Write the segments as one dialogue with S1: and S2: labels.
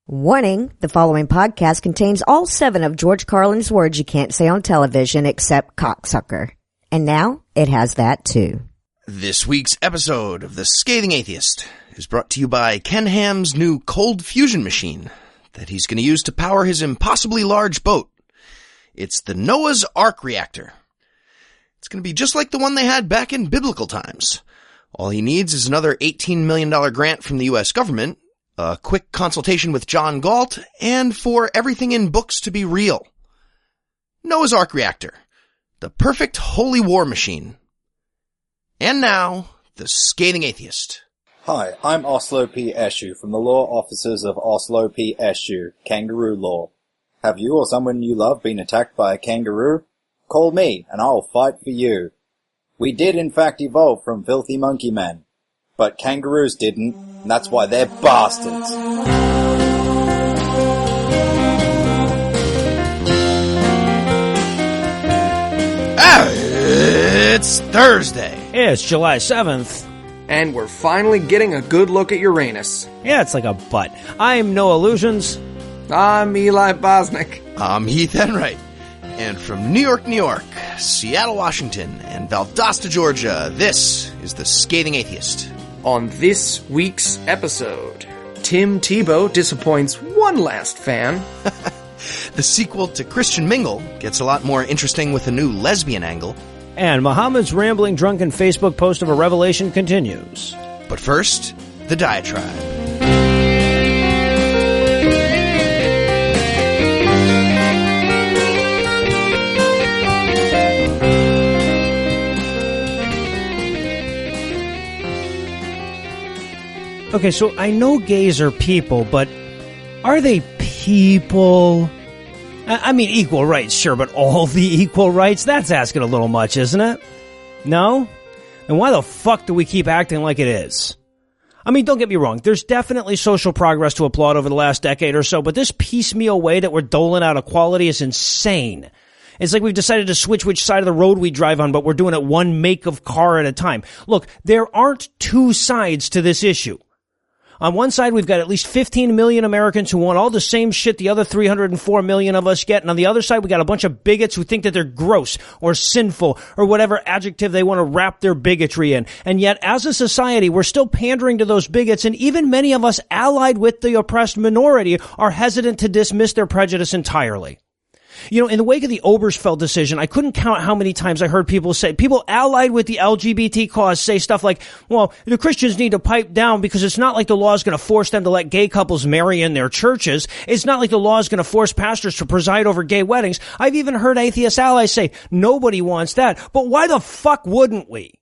S1: Warning, the following podcast contains all 7 of George Carlin's words you can't say on television except cocksucker. And now, it has that too.
S2: This week's episode of the Skating Atheist is brought to you by Ken Ham's new cold fusion machine that he's going to use to power his impossibly large boat. It's the Noah's Ark reactor. It's going to be just like the one they had back in biblical times. All he needs is another $18 million grant from the U.S. government, a quick consultation with John Galt, and for everything in books to be real. Noah's Ark reactor. The perfect holy war machine. And now, the Skating Atheist.
S3: Hi, I'm Oslo P. Eshu from the Law Officers of Oslo P. Eshu, Kangaroo Law. Have you or someone you love been attacked by a kangaroo? Call me, and I'll fight for you. We did in fact evolve from filthy monkey men, but kangaroos didn't, and that's why they're bastards.
S2: It's Thursday.
S4: Yeah, it's July 7th.
S5: And we're finally getting a good look at Uranus.
S4: Yeah, it's like a butt. I'm Noah Lugeons.
S5: I'm Eli Bosnick.
S2: I'm Heath Enright. And from New York, New York, Seattle, Washington, and Valdosta, Georgia, this is the Skating Atheist.
S5: On this week's episode, Tim Tebow disappoints one last fan.
S2: The sequel to Christian Mingle gets a lot more interesting with a new lesbian angle.
S4: And Mohammed's rambling drunken Facebook post of a revelation continues.
S2: But first, the diatribe.
S4: Okay, so I know gays are people, but are they people? I mean, equal rights, sure, but all the equal rights? That's asking a little much, isn't it? No? Then why the fuck do we keep acting like it is? I mean, don't get me wrong, there's definitely social progress to applaud over the last decade or so, but this piecemeal way that we're doling out equality is insane. It's like we've decided to switch which side of the road we drive on, but we're doing it one make of car at a time. Look, there aren't two sides to this issue. On one side, we've got at least 15 million Americans who want all the same shit the other 304 million of us get. And on the other side, we got a bunch of bigots who think that they're gross or sinful or whatever adjective they want to wrap their bigotry in. And yet, as a society, we're still pandering to those bigots. And even many of us allied with the oppressed minority are hesitant to dismiss their prejudice entirely. You know, in the wake of the Obergefell decision, I couldn't count how many times I heard people allied with the LGBT cause say stuff like, well, the Christians need to pipe down because it's not like the law is going to force them to let gay couples marry in their churches. It's not like the law is going to force pastors to preside over gay weddings. I've even heard atheist allies say, nobody wants that. But why the fuck wouldn't we?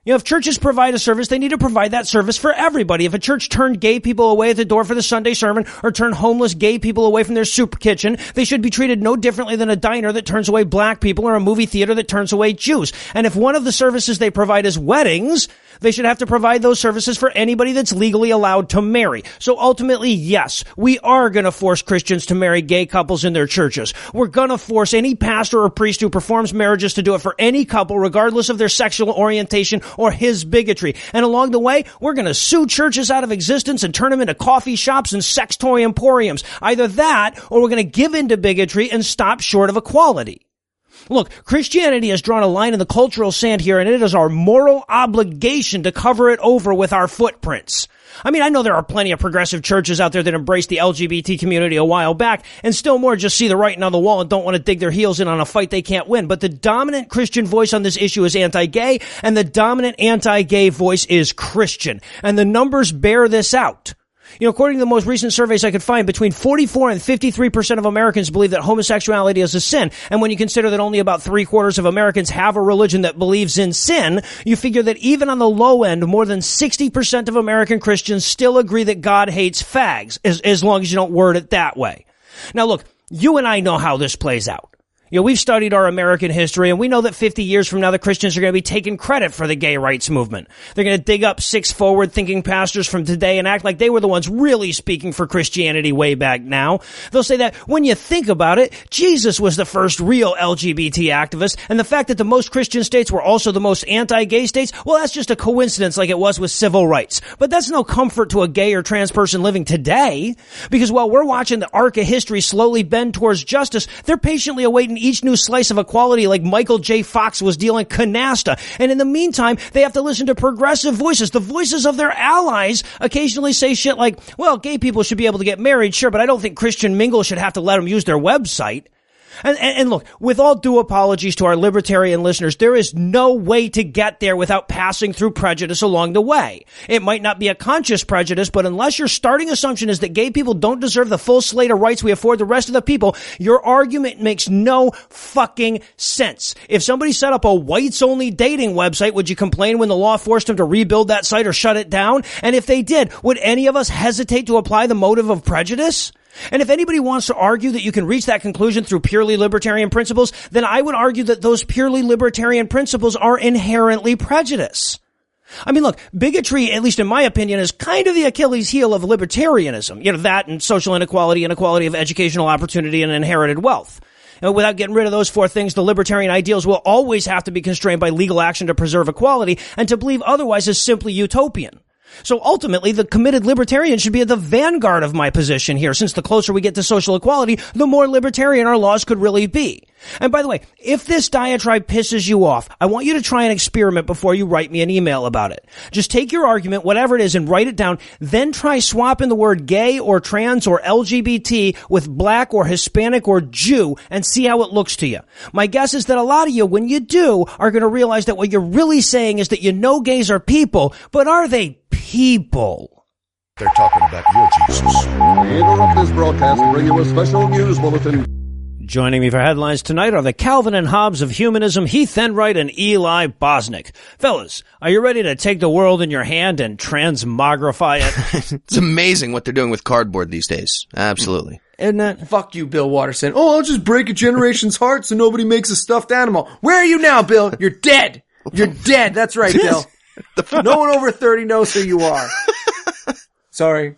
S4: You know, if churches provide a service, they need to provide that service for everybody. If a church turned gay people away at the door for the Sunday sermon or turned homeless gay people away from their soup kitchen, they should be treated no differently than a diner that turns away black people or a movie theater that turns away Jews. And if one of the services they provide is weddings, they should have to provide those services for anybody that's legally allowed to marry. So ultimately, yes, we are going to force Christians to marry gay couples in their churches. We're going to force any pastor or priest who performs marriages to do it for any couple, regardless of their sexual orientation or his bigotry. And along the way, we're going to sue churches out of existence and turn them into coffee shops and sex toy emporiums. Either that, or we're going to give in to bigotry and stop short of equality. Look, Christianity has drawn a line in the cultural sand here, and it is our moral obligation to cover it over with our footprints. I mean, I know there are plenty of progressive churches out there that embraced the LGBT community a while back, and still more just see the writing on the wall and don't want to dig their heels in on a fight they can't win. But the dominant Christian voice on this issue is anti-gay, and the dominant anti-gay voice is Christian. And the numbers bear this out. You know, according to the most recent surveys I could find, between 44 and 53% of Americans believe that homosexuality is a sin. And when you consider that only about 3/4 of Americans have a religion that believes in sin, you figure that even on the low end, more than 60% of American Christians still agree that God hates fags, as long as you don't word it that way. Now look, you and I know how this plays out. You know, we've studied our American history, and we know that 50 years from now, the Christians are going to be taking credit for the gay rights movement. They're going to dig up 6 forward-thinking pastors from today and act like they were the ones really speaking for Christianity way back now. They'll say that when you think about it, Jesus was the first real LGBT activist, and the fact that the most Christian states were also the most anti-gay states, well, that's just a coincidence like it was with civil rights. But that's no comfort to a gay or trans person living today, because while we're watching the arc of history slowly bend towards justice, they're patiently awaiting each new slice of equality like Michael J. Fox was dealing canasta. And in the meantime, they have to listen to progressive voices, the voices of their allies, occasionally say shit like, well, gay people should be able to get married, sure, but I don't think Christian Mingle should have to let them use their website. And look, with all due apologies to our libertarian listeners, there is no way to get there without passing through prejudice along the way. It might not be a conscious prejudice, but unless your starting assumption is that gay people don't deserve the full slate of rights we afford the rest of the people, your argument makes no fucking sense. If somebody set up a whites-only dating website, would you complain when the law forced them to rebuild that site or shut it down? And if they did, would any of us hesitate to apply the motive of prejudice? And if anybody wants to argue that you can reach that conclusion through purely libertarian principles, then I would argue that those purely libertarian principles are inherently prejudice. I mean, look, bigotry, at least in my opinion, is kind of the Achilles heel of libertarianism. You know, that and social inequality, inequality of educational opportunity, and inherited wealth. Without getting rid of those 4 things, the libertarian ideals will always have to be constrained by legal action to preserve equality, and to believe otherwise is simply utopian. So ultimately, the committed libertarian should be at the vanguard of my position here, since the closer we get to social equality, the more libertarian our laws could really be. And by the way, if this diatribe pisses you off, I want you to try an experiment before you write me an email about it. Just take your argument, whatever it is, and write it down, then try swapping the word gay or trans or LGBT with black or Hispanic or Jew and see how it looks to you. My guess is that a lot of you, when you do, are going to realize that what you're really saying is that you know gays are people, but are they people?
S6: They're talking about your Jesus.
S7: We interrupt this broadcast to bring you a special news bulletin.
S4: Joining me for headlines tonight are the Calvin and Hobbes of humanism, Heath Enright and Eli Bosnick. Fellas, are you ready to take the world in your hand and transmogrify it?
S2: It's amazing what they're doing with cardboard these days. Absolutely.
S4: Isn't it?
S5: Fuck you, Bill Watterson. Oh, I'll just break a generation's heart so nobody makes a stuffed animal. Where are you now, Bill? You're dead. You're dead. That's right, Bill. No one over 30 knows who you are. Sorry.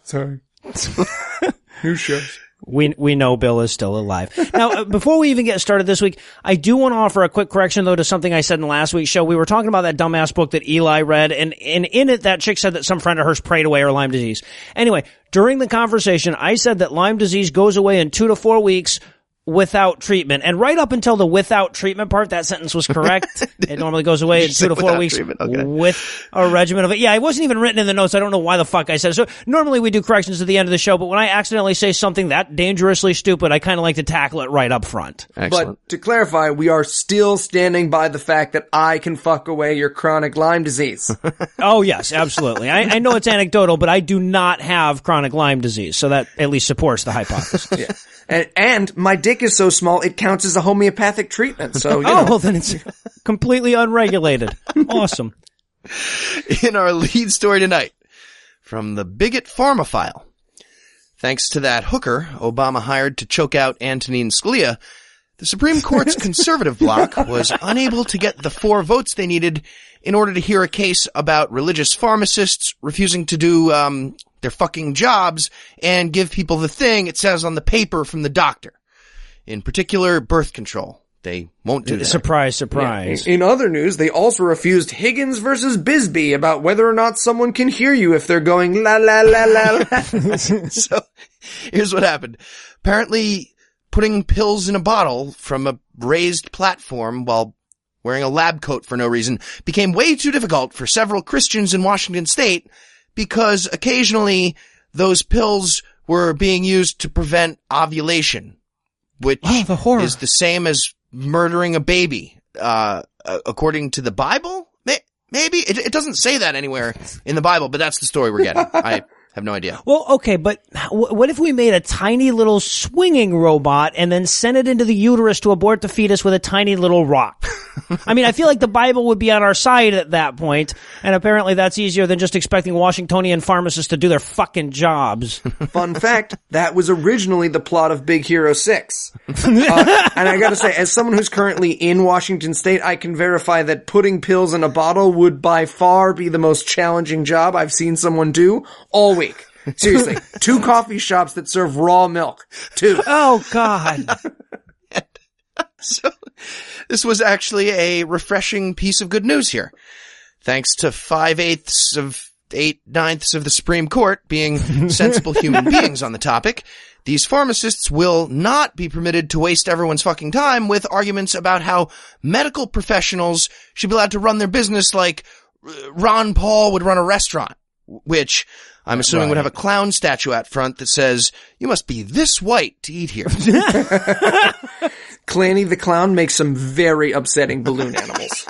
S5: Who shows?
S4: We know Bill is still alive. Now, before we even get started this week, I do want to offer a quick correction, though, to something I said in last week's show. We were talking about that dumbass book that Eli read, and in it, that chick said that some friend of hers prayed away her Lyme disease. Anyway, during the conversation, I said that Lyme disease goes away in 2 to 4 weeks without treatment. And right up until the without treatment part, that sentence was correct. It normally goes away in 2 to 4 weeks with a regimen of it. Yeah, it wasn't even written in the notes. I don't know why the fuck I said it. So normally we do corrections at the end of the show, but when I accidentally say something that dangerously stupid, I kind of like to tackle it right up front.
S2: Excellent.
S5: But to clarify, we are still standing by the fact that I can fuck away your chronic Lyme disease.
S4: Oh, yes, absolutely. I know it's anecdotal, but I do not have chronic Lyme disease, so that at least supports the hypothesis.
S5: Yeah. And my dick is so small, it counts as a homeopathic treatment. So, you know.
S4: Well, then it's completely unregulated. Awesome.
S2: In our lead story tonight, from the bigot pharmaphile. Thanks to that hooker Obama hired to choke out Antonin Scalia, the Supreme Court's conservative bloc was unable to get the 4 votes they needed in order to hear a case about religious pharmacists refusing to do, their fucking jobs and give people the thing it says on the paper from the doctor. In particular, birth control. They won't do that.
S4: Surprise, surprise.
S5: Yeah. In other news, they also refused Higgins versus Bisbee about whether or not someone can hear you if they're going la la la la la.
S2: So, here's what happened. Apparently, putting pills in a bottle from a raised platform while wearing a lab coat for no reason became way too difficult for several Christians in Washington state, because occasionally those pills were being used to prevent ovulation, which is the same as murdering a baby, according to the Bible? Maybe? It doesn't say that anywhere in the Bible, but that's the story we're getting. I have no idea.
S4: Well, okay, but what if we made a tiny little swinging robot and then sent it into the uterus to abort the fetus with a tiny little rock? I mean, I feel like the Bible would be on our side at that point, and apparently that's easier than just expecting Washingtonian pharmacists to do their fucking jobs.
S5: Fun fact, that was originally the plot of Big Hero 6. And I gotta say, as someone who's currently in Washington State, I can verify that putting pills in a bottle would by far be the most challenging job I've seen someone do all week. Seriously, 2 coffee shops that serve raw milk. 2.
S4: Oh, God.
S2: So, this was actually a refreshing piece of good news here. Thanks to 5/8 of 8/9 of the Supreme Court being sensible human beings on the topic, these pharmacists will not be permitted to waste everyone's fucking time with arguments about how medical professionals should be allowed to run their business like Ron Paul would run a restaurant, which I'm assuming would have a clown statue out front that says, "You must be this white to eat here."
S5: Clanny the Clown makes some very upsetting balloon animals.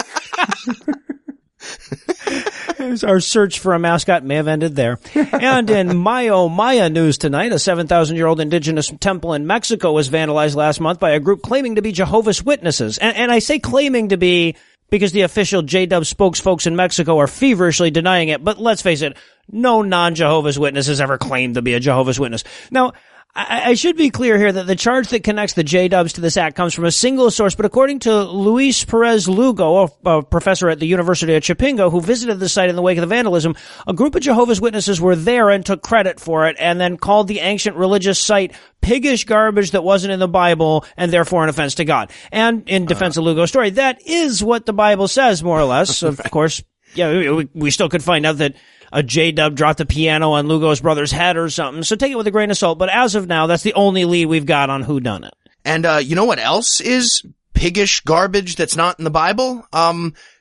S4: Our search for a mascot may have ended there. And in Maya news tonight, a 7,000-year-old indigenous temple in Mexico was vandalized last month by a group claiming to be Jehovah's Witnesses. And I say claiming to be because the official J-Dub spokesfolks in Mexico are feverishly denying it. But let's face it, no non-Jehovah's Witness has ever claimed to be a Jehovah's Witness. Now, I should be clear here that the charge that connects the J-Dubs to this act comes from a single source, but according to Luis Perez Lugo, a professor at the University of Chapingo, who visited the site in the wake of the vandalism, a group of Jehovah's Witnesses were there and took credit for it, and then called the ancient religious site piggish garbage that wasn't in the Bible, and therefore an offense to God. And in defense of Lugo's story, that is what the Bible says, more or less. Of course, yeah, we still could find out that a J-Dub dropped the piano on Lugo's brother's head or something, so take it with a grain of salt. But as of now, that's the only lead we've got on whodunit.
S2: And you know what else is piggish garbage that's not in the Bible?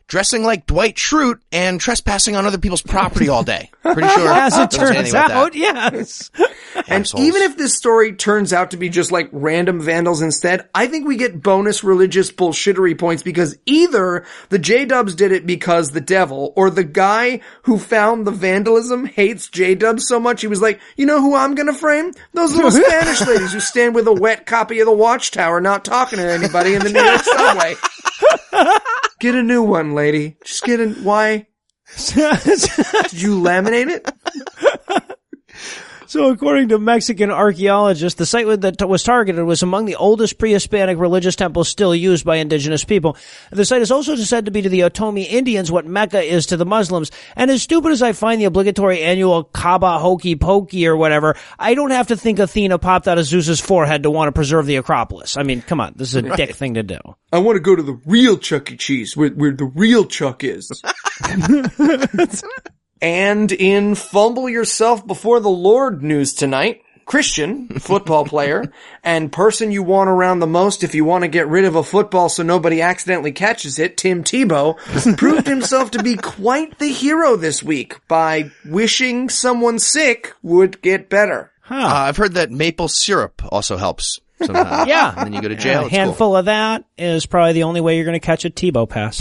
S2: Dressing like Dwight Schrute and trespassing on other people's property all day. Pretty sure.
S4: As it turns out, yes.
S5: And even if this story turns out to be just like random vandals instead, I think we get bonus religious bullshittery points because either the J-Dubs did it because the devil, or the guy who found the vandalism hates J-Dubs so much he was like, you know who I'm gonna frame? Those little Spanish ladies who stand with a wet copy of the Watchtower not talking to anybody in the New York subway. Get a new one, lady. Just get a... Why? Did you laminate it?
S4: So according to Mexican archaeologists, the site that was targeted was among the oldest pre-Hispanic religious temples still used by indigenous people. The site is also said to be to the Otomi Indians what Mecca is to the Muslims. And as stupid as I find the obligatory annual Kaaba hokey pokey or whatever, I don't have to think Athena popped out of Zeus's forehead to want to preserve the Acropolis. I mean, come on, this is a dick thing to do.
S5: I want to go to the real Chuck E. Cheese, where the real Chuck is. And in Fumble Yourself Before the Lord news tonight, Christian, football player, and person you want around the most if you want to get rid of a football so nobody accidentally catches it, Tim Tebow, proved himself to be quite the hero this week by wishing someone sick would get better.
S2: I've heard that maple syrup also helps sometimes.
S4: Yeah.
S2: And then you go to jail.
S4: A handful of that is probably the only way you're going to catch a Tebow pass.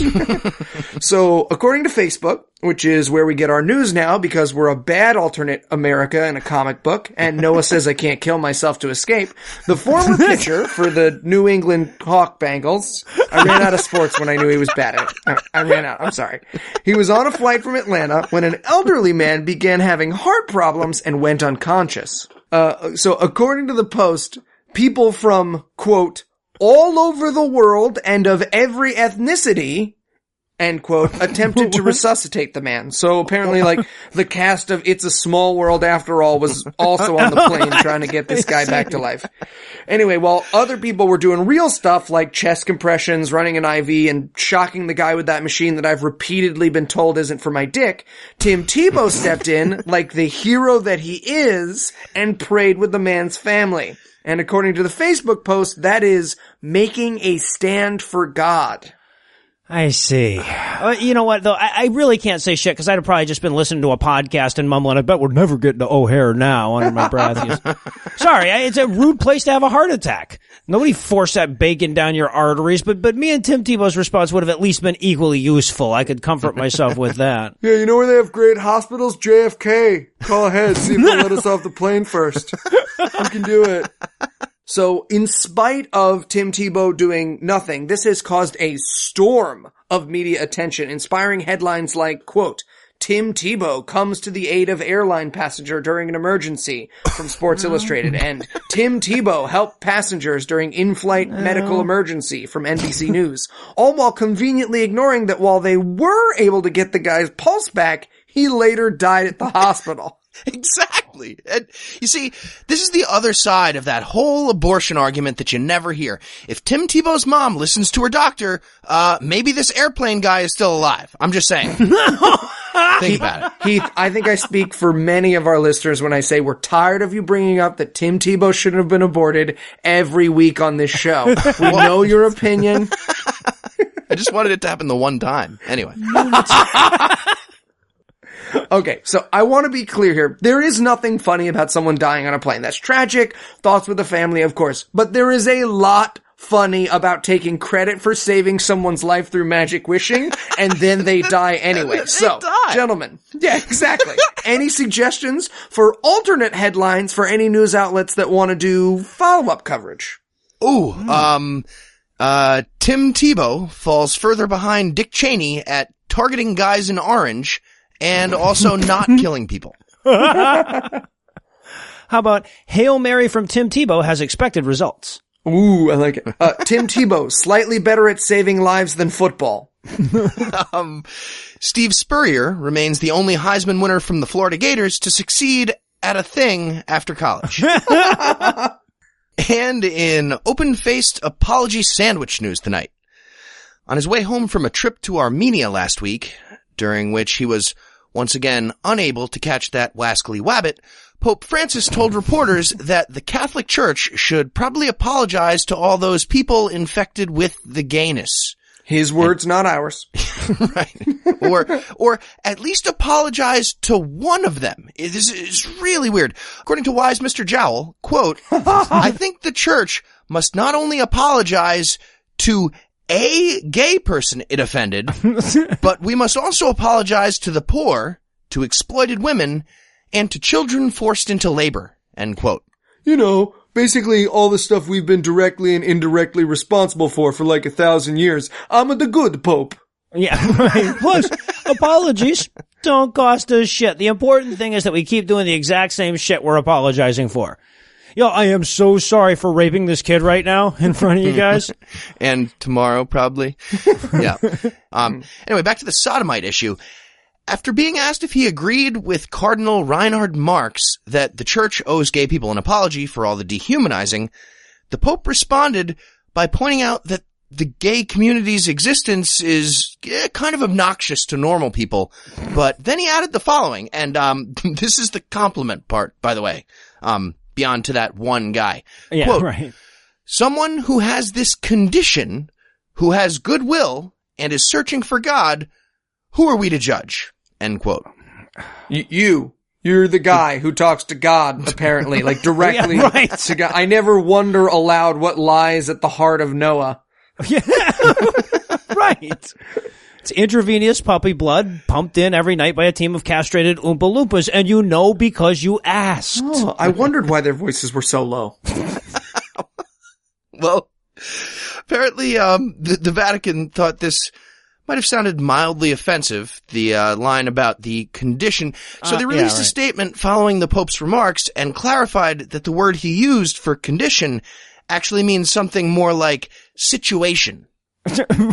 S5: So, according to Facebook, which is where we get our news now because we're a bad alternate America in a comic book, and Noah says I can't kill myself to escape, the former pitcher for the New England Hawk Bengals, I ran out of sports when I knew he was bad at it. I ran out. I'm sorry. He was on a flight from Atlanta when an elderly man began having heart problems and went unconscious. So, according to the Post, people from, quote, all over the world and of every ethnicity, end quote, attempted to resuscitate the man. So apparently, like, the cast of It's a Small World After All was also on the plane trying to get this guy back to life. Anyway, while other people were doing real stuff like chest compressions, running an IV, and shocking the guy with that machine that I've repeatedly been told isn't for my dick, Tim Tebow stepped in like the hero that he is and prayed with the man's family. And according to the Facebook post, that is making a stand for God.
S4: I see. You know what, though? I really can't say shit because I'd have probably just been listening to a podcast and mumbling, I bet we're never getting to O'Hare now under my breath. Sorry, it's a rude place to have a heart attack. Nobody forced that bacon down your arteries, but me and Tim Tebow's response would have at least been equally useful. I could comfort myself with that.
S5: Yeah, you know where they have great hospitals? JFK. Call ahead, see if they'll let us off the plane first. We can do it. So in spite of Tim Tebow doing nothing, this has caused a storm of media attention, inspiring headlines like, quote, Tim Tebow comes to the aid of airline passenger during an emergency from Sports Illustrated, and Tim Tebow helped passengers during in-flight medical emergency from NBC News, all while conveniently ignoring that while they were able to get the guy's pulse back, he later died at the hospital.
S2: Exactly. And you see, this is the other side of that whole abortion argument that you never hear. If Tim Tebow's mom listens to her doctor, maybe this airplane guy is still alive. I'm just saying. Think about it.
S5: Heath, I think I speak for many of our listeners when I say we're tired of you bringing up that Tim Tebow shouldn't have been aborted every week on this show. We know your opinion.
S2: I just wanted it to happen the one time. Anyway.
S5: Okay, so I want to be clear here. There is nothing funny about someone dying on a plane. That's tragic. Thoughts with the family, of course. But there is a lot funny about taking credit for saving someone's life through magic wishing, and then they die anyway. So, gentlemen. Yeah, exactly. Any suggestions for alternate headlines for any news outlets that want to do follow-up coverage?
S2: Ooh, Tim Tebow falls further behind Dick Cheney at targeting guys in orange and also not killing people.
S4: How about Hail Mary from Tim Tebow has expected results?
S5: Ooh, I like it. Tim Tebow, slightly better at saving lives than football.
S2: Steve Spurrier remains the only Heisman winner from the Florida Gators to succeed at a thing after college. And in open-faced apology sandwich news tonight. On his way home from a trip to Armenia last week, during which he was once again unable to catch that wascally wabbit, Pope Francis told reporters that the Catholic Church should probably apologize to all those people infected with the gayness.
S5: His words, not ours.
S2: Right. Or at least apologize to one of them. This is really weird. According to wise Mr. Jowl, quote, I think the church must not only apologize to a gay person it offended, but we must also apologize to the poor, to exploited women, and to children forced into labor, end quote.
S5: You know, basically all the stuff we've been directly and indirectly responsible for like 1,000 years. I'm the good Pope.
S4: Yeah, right. Plus, apologies don't cost us shit. The important thing is that we keep doing the exact same shit we're apologizing for. Yo, I am so sorry for raping this kid right now in front of you guys.
S2: And tomorrow, probably. Yeah. Anyway, back to the sodomite issue. After being asked if he agreed with Cardinal Reinhard Marx that the church owes gay people an apology for all the dehumanizing, the Pope responded by pointing out that the gay community's existence is kind of obnoxious to normal people. But then he added the following, and this is the compliment part, by the way. Beyond to that one guy.
S4: Yeah,
S2: quote,
S4: right.
S2: Someone who has this condition, who has goodwill, and is searching for God, who are we to judge? End quote.
S5: You're the guy who talks to God, apparently, like directly
S4: Yeah, right.
S5: to God. I never wonder aloud what lies at the heart of Noah.
S4: Yeah. Right. It's intravenous puppy blood pumped in every night by a team of castrated Oompa Loompas, and you know because you asked.
S5: Oh, I wondered why their voices were so low.
S2: Well, apparently, the Vatican thought this might have sounded mildly offensive, the line about the condition. So they released a statement following the Pope's remarks and clarified that the word he used for condition actually means something more like situation.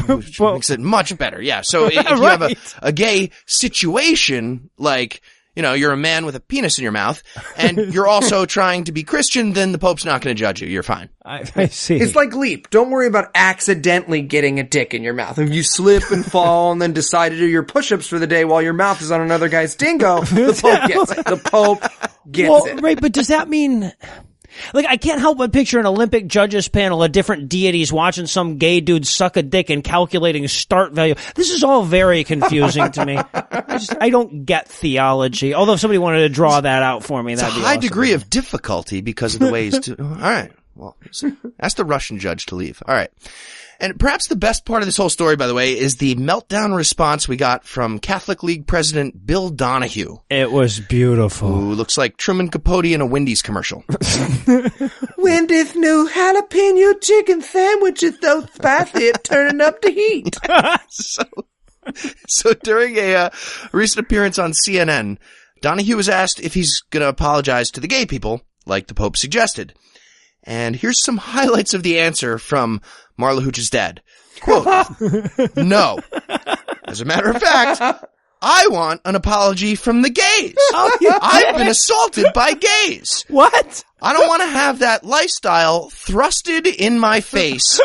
S2: Which makes it much better. Yeah. So if you have a gay situation, like, you know, you're a man with a penis in your mouth and you're also trying to be Christian, then the Pope's not going to judge you. You're fine.
S4: I see.
S5: It's like Leap. Don't worry about accidentally getting a dick in your mouth. If you slip and fall and then decide to do your push-ups for the day while your mouth is on another guy's dingo, the Pope gets it. The Pope gets it.
S4: Right, but does that mean... Like, I can't help but picture an Olympic judges panel of different deities watching some gay dude suck a dick and calculating start value. This is all very confusing to me. I don't get theology. Although if somebody wanted to draw that out for me, that'd be
S2: a high
S4: awesome.
S2: degree of difficulty because of the ways to... All right. well, ask the Russian judge to leave. All right. And perhaps the best part of this whole story, by the way, is the meltdown response we got from Catholic League President Bill Donahue.
S4: It was beautiful.
S2: Who looks like Truman Capote in a Wendy's commercial.
S5: Wendy's new jalapeno chicken sandwich is so spicy it's turning up the heat.
S2: So during a recent appearance on CNN, Donahue was asked if he's going to apologize to the gay people, like the Pope suggested. And here's some highlights of the answer from Marla Hooch's dad. Quote, no. As a matter of fact, I want an apology from the gays. I've been assaulted by gays.
S4: What?
S2: I don't want to have that lifestyle thrusted in my face.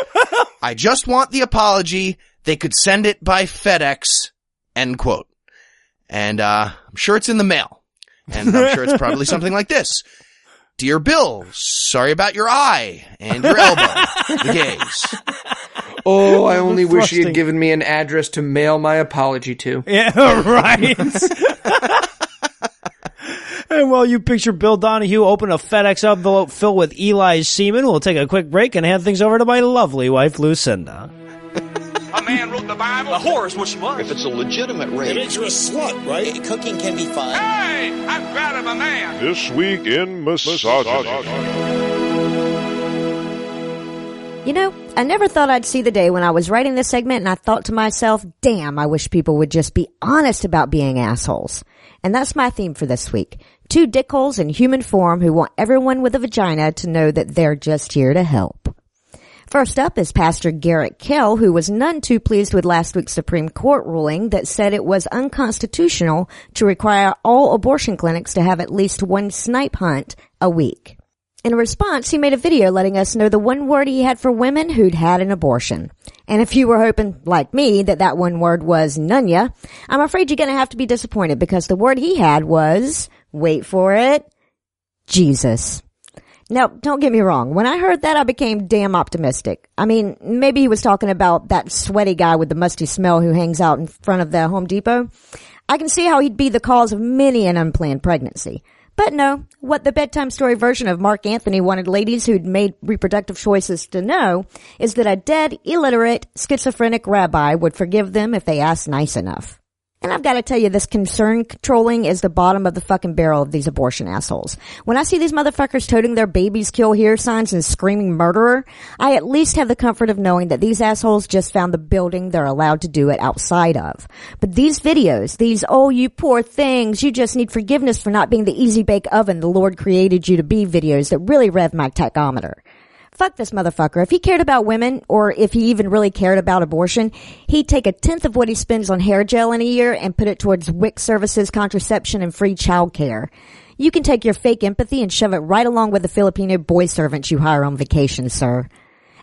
S2: I just want the apology. They could send it by FedEx, end quote. And I'm sure it's in the mail. And I'm sure it's probably something like this. Dear Bill, sorry about your eye and your elbow. The gays.
S5: Oh, I only wish he had given me an address to mail my apology to.
S4: Yeah, right. And while you picture Bill Donahue open a FedEx envelope filled with Eli's semen, we'll take a quick break and hand things over to my lovely wife, Lucinda.
S8: A man wrote the Bible. A whore is what she was.
S6: If it's a legitimate rape.
S9: It makes you a slut, right? Cooking can be fun.
S8: Hey, I'm proud of a man.
S7: This week in misogyny.
S1: You know, I never thought I'd see the day when I was writing this segment and I thought to myself, damn, I wish people would just be honest about being assholes. And that's my theme for this week. Two dickholes in human form who want everyone with a vagina to know that they're just here to help. First up is Pastor Garrett Kell, who was none too pleased with last week's Supreme Court ruling that said it was unconstitutional to require all abortion clinics to have at least one snipe hunt a week. In response, he made a video letting us know the one word he had for women who'd had an abortion. And if you were hoping, like me, that one word was nunya, I'm afraid you're going to have to be disappointed because the word he had was, wait for it, Jesus. Now, don't get me wrong. When I heard that, I became damn optimistic. I mean, maybe he was talking about that sweaty guy with the musty smell who hangs out in front of the Home Depot. I can see how he'd be the cause of many an unplanned pregnancy. But no, what the bedtime story version of Mark Anthony wanted ladies who'd made reproductive choices to know is that a dead, illiterate, schizophrenic rabbi would forgive them if they asked nice enough. And I've got to tell you, this concern trolling is the bottom of the fucking barrel of these abortion assholes. When I see these motherfuckers toting their babies kill here signs and screaming murderer, I at least have the comfort of knowing that these assholes just found the building they're allowed to do it outside of. But these videos, these, oh, you poor things, you just need forgiveness for not being the easy bake oven the Lord created you to be videos that really rev my tachometer. Fuck this motherfucker. If he cared about women, or if he even really cared about abortion, he'd take 1/10 of what he spends on hair gel in a year and put it towards WIC services, contraception, and free childcare. You can take your fake empathy and shove it right along with the Filipino boy servants you hire on vacation, sir.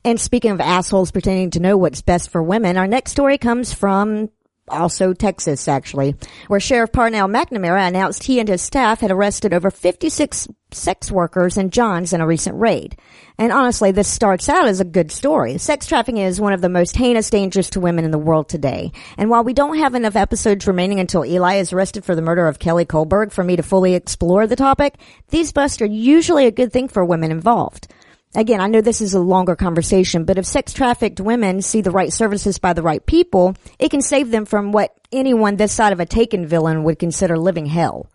S1: And speaking of assholes pretending to know what's best for women, our next story comes from also Texas, actually, where Sheriff Parnell McNamara announced he and his staff had arrested over 56 sex workers in Johns in a recent raid. And honestly, this starts out as a good story. Sex trafficking is one of the most heinous dangers to women in the world today. And while we don't have enough episodes remaining until Eli is arrested for the murder of Kelly Kohlberg for me to fully explore the topic, these busts are usually a good thing for women involved. Again, I know this is a longer conversation, but if sex-trafficked women see the right services by the right people, it can save them from what anyone this side of a Taken villain would consider living hell.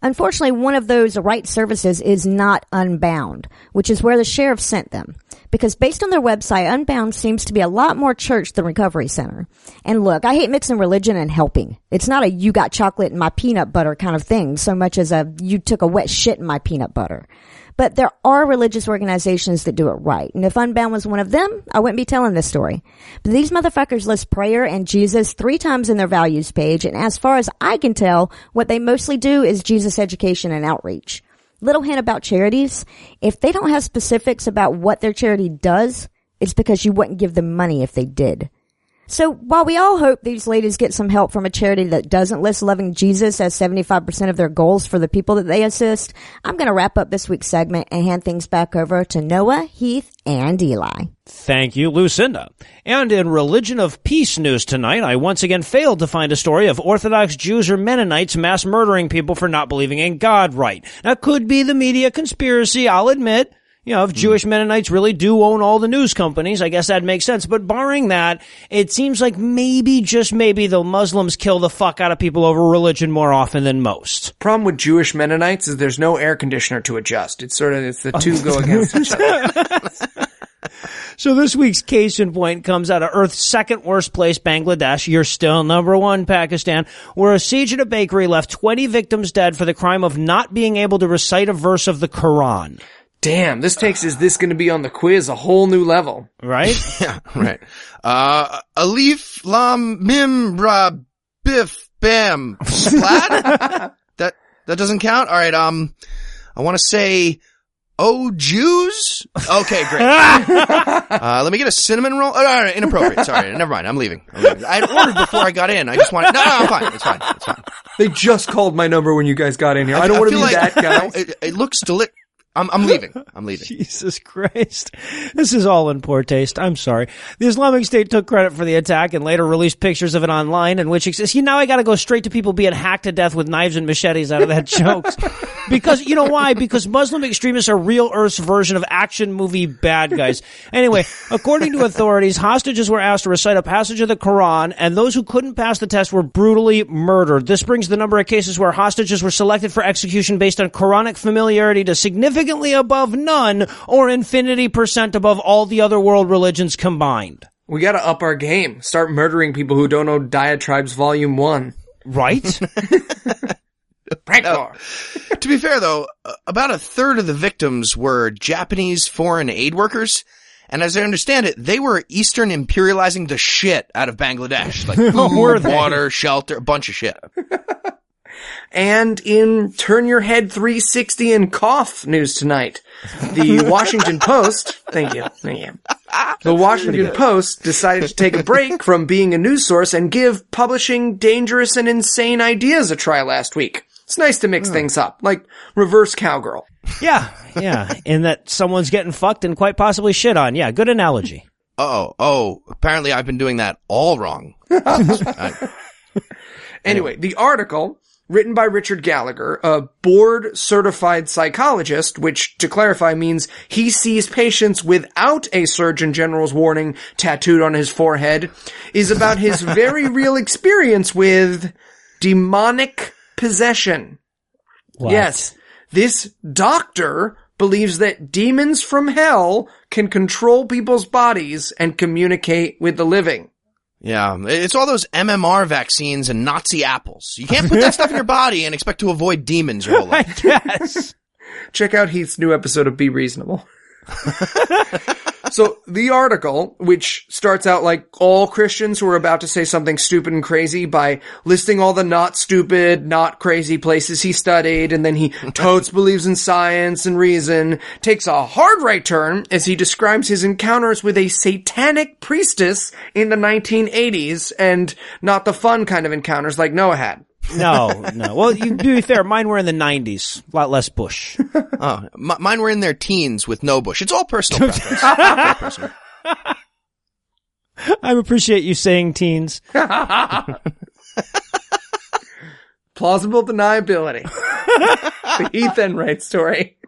S1: Unfortunately, one of those right services is not Unbound, which is where the sheriff sent them. Because based on their website, Unbound seems to be a lot more church than Recovery Center. And look, I hate mixing religion and helping. It's not a you got chocolate in my peanut butter kind of thing, so much as a you took a wet shit in my peanut butter. But there are religious organizations that do it right. And if Unbound was one of them, I wouldn't be telling this story. But these motherfuckers list prayer and Jesus 3 times in their values page. And as far as I can tell, what they mostly do is Jesus education and outreach. Little hint about charities. If they don't have specifics about what their charity does, it's because you wouldn't give them money if they did. So while we all hope these ladies get some help from a charity that doesn't list loving Jesus as 75% of their goals for the people that they assist, I'm going to wrap up this week's segment and hand things back over to Noah, Heath, and Eli.
S4: Thank you, Lucinda. And in Religion of Peace news tonight, I once again failed to find a story of Orthodox Jews or Mennonites mass murdering people for not believing in God right. Now, could be the media conspiracy, I'll admit. if Jewish Mennonites really do own all the news companies, I guess that makes sense. But barring that, it seems like maybe, just maybe, the Muslims kill the fuck out of people over religion more often than most.
S5: Problem with Jewish Mennonites is there's no air conditioner to adjust. It's the two go against each other.
S4: So this week's case in point comes out of Earth's second worst place, Bangladesh. You're still number one, Pakistan, where a siege at a bakery left 20 victims dead for the crime of not being able to recite a verse of the Quran.
S5: Damn, this takes Is This Gonna Be on the Quiz a whole new level.
S4: Right?
S2: Yeah, right. Alif, Lam, Mim, Ra, Biff, Bam, Splat? That doesn't count? Alright, I want to say, oh, Jews? Okay, great. Let me get a cinnamon roll. Oh, no, inappropriate. Sorry, never mind. I'm leaving. I had ordered before I got in. I just wanted, no, I'm fine. It's fine.
S5: They just called my number when you guys got in here. I don't want to be that guy.
S2: It looks delicious. I'm leaving.
S4: Jesus Christ. This is all in poor taste. I'm sorry. The Islamic State took credit for the attack and later released pictures of it online, in which it says, now I gotta go straight to people being hacked to death with knives and machetes out of that jokes. Because, you know why? Because Muslim extremists are real Earth's version of action movie bad guys. Anyway, according to authorities, hostages were asked to recite a passage of the Quran, and those who couldn't pass the test were brutally murdered. This brings the number of cases where hostages were selected for execution based on Quranic familiarity to significantly above none, or infinity% above all the other world religions combined.
S5: We gotta up our game. Start murdering people who don't know Diatribes Volume 1.
S4: Right?
S2: Now, to be fair, though, about a third of the victims were Japanese foreign aid workers, and as I understand it, they were Eastern imperializing the shit out of Bangladesh. Like food, water, shelter, a bunch of shit.
S5: And in Turn Your Head 360 and Cough news tonight, the Washington Post, thank you. The Washington Post decided to take a break from being a news source and give publishing dangerous and insane ideas a try last week. It's nice to mix things up, like reverse cowgirl.
S4: Yeah, in that someone's getting fucked and quite possibly shit on. Yeah, good analogy.
S2: Oh, apparently I've been doing that all wrong.
S5: Anyway, the article, written by Richard Gallagher, a board-certified psychologist, which, to clarify, means he sees patients without a Surgeon General's warning tattooed on his forehead, is about his very real experience with demonic possession.
S4: What?
S5: Yes, this doctor believes that demons from hell can control people's bodies and communicate with the living.
S2: Yeah, it's all those MMR vaccines and Nazi apples. You can't put that stuff in your body and expect to avoid demons your whole life.
S4: I guess.
S5: Check out Heath's new episode of Be Reasonable. So the article, which starts out like all Christians who are about to say something stupid and crazy by listing all the not stupid, not crazy places he studied, and then he totes believes in science and reason, takes a hard right turn as he describes his encounters with a satanic priestess in the 1980s, and not the fun kind of encounters like Noah had.
S4: No. Well, to be fair, mine were in the 90s. A lot less Bush.
S2: Oh, mine were in their teens with no Bush. It's all personal preference. All personal.
S4: I appreciate you saying teens.
S5: Plausible deniability. The Heath Enright story.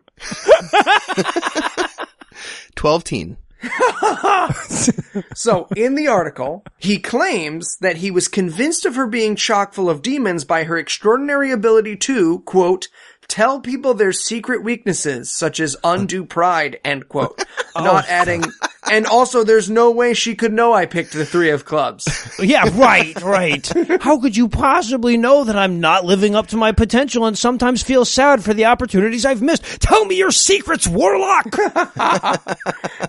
S2: 12 teen.
S5: So, in the article, he claims that he was convinced of her being chock full of demons by her extraordinary ability to, quote, tell people their secret weaknesses, such as undue pride, end quote. Not adding, and also there's no way she could know I picked the 3 of clubs.
S4: Yeah, right. How could you possibly know that I'm not living up to my potential and sometimes feel sad for the opportunities I've missed? Tell me your secrets, warlock!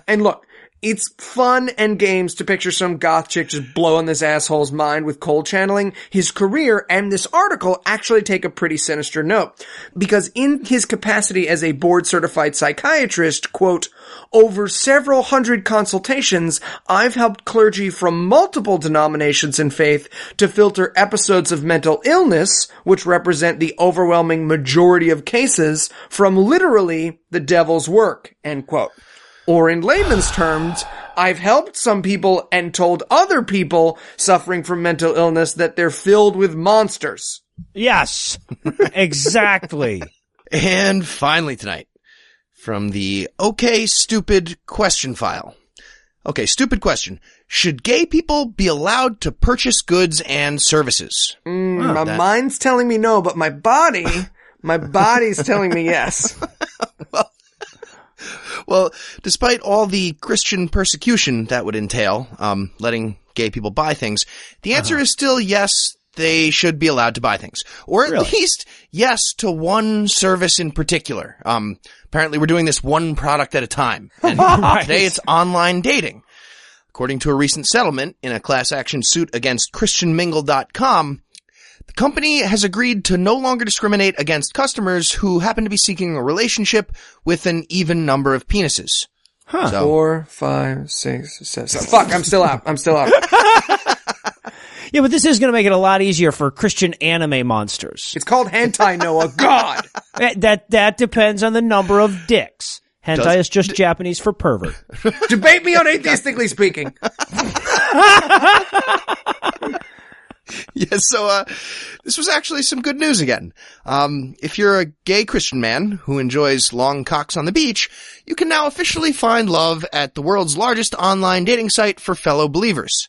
S5: And look, it's fun and games to picture some goth chick just blowing this asshole's mind with cold channeling. His career and this article actually take a pretty sinister note. Because in his capacity as a board-certified psychiatrist, quote, over several hundred consultations, I've helped clergy from multiple denominations and faith to filter episodes of mental illness, which represent the overwhelming majority of cases, from literally the devil's work, end quote. Or in layman's terms, I've helped some people and told other people suffering from mental illness that they're filled with monsters.
S4: Yes, exactly.
S2: And finally tonight, from the OK Stupid question file. Okay, stupid question. Should gay people be allowed to purchase goods and services?
S5: My mind's telling me no, but my body's telling me yes.
S2: Well, despite all the Christian persecution that would entail, letting gay people buy things, the answer is still yes, they should be allowed to buy things. Or at least yes to one service in particular. Apparently we're doing this one product at a time. And today it's online dating. According to a recent settlement in a class action suit against ChristianMingle.com, the company has agreed to no longer discriminate against customers who happen to be seeking a relationship with an even number of penises. So,
S5: 4, 5, 6, 7. Fuck, I'm still out.
S4: Yeah, but this is going to make it a lot easier for Christian anime monsters.
S5: It's called hentai, Noah. God!
S4: That depends on the number of dicks. Hentai is just Japanese for pervert.
S5: Debate me on atheistically speaking.
S2: Yeah, so this was actually some good news again. If you're a gay Christian man who enjoys long cocks on the beach, you can now officially find love at the world's largest online dating site for fellow believers.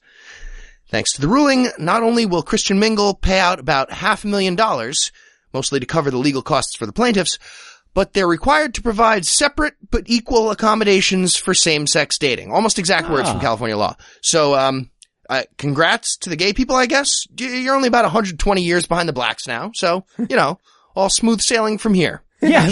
S2: Thanks to the ruling, not only will Christian Mingle pay out about $500,000, mostly to cover the legal costs for the plaintiffs, but they're required to provide separate but equal accommodations for same-sex dating. Almost exact words from California law. So, congrats to the gay people, I guess. You're only about 120 years behind the blacks now, so, all smooth sailing from here.
S4: Yeah.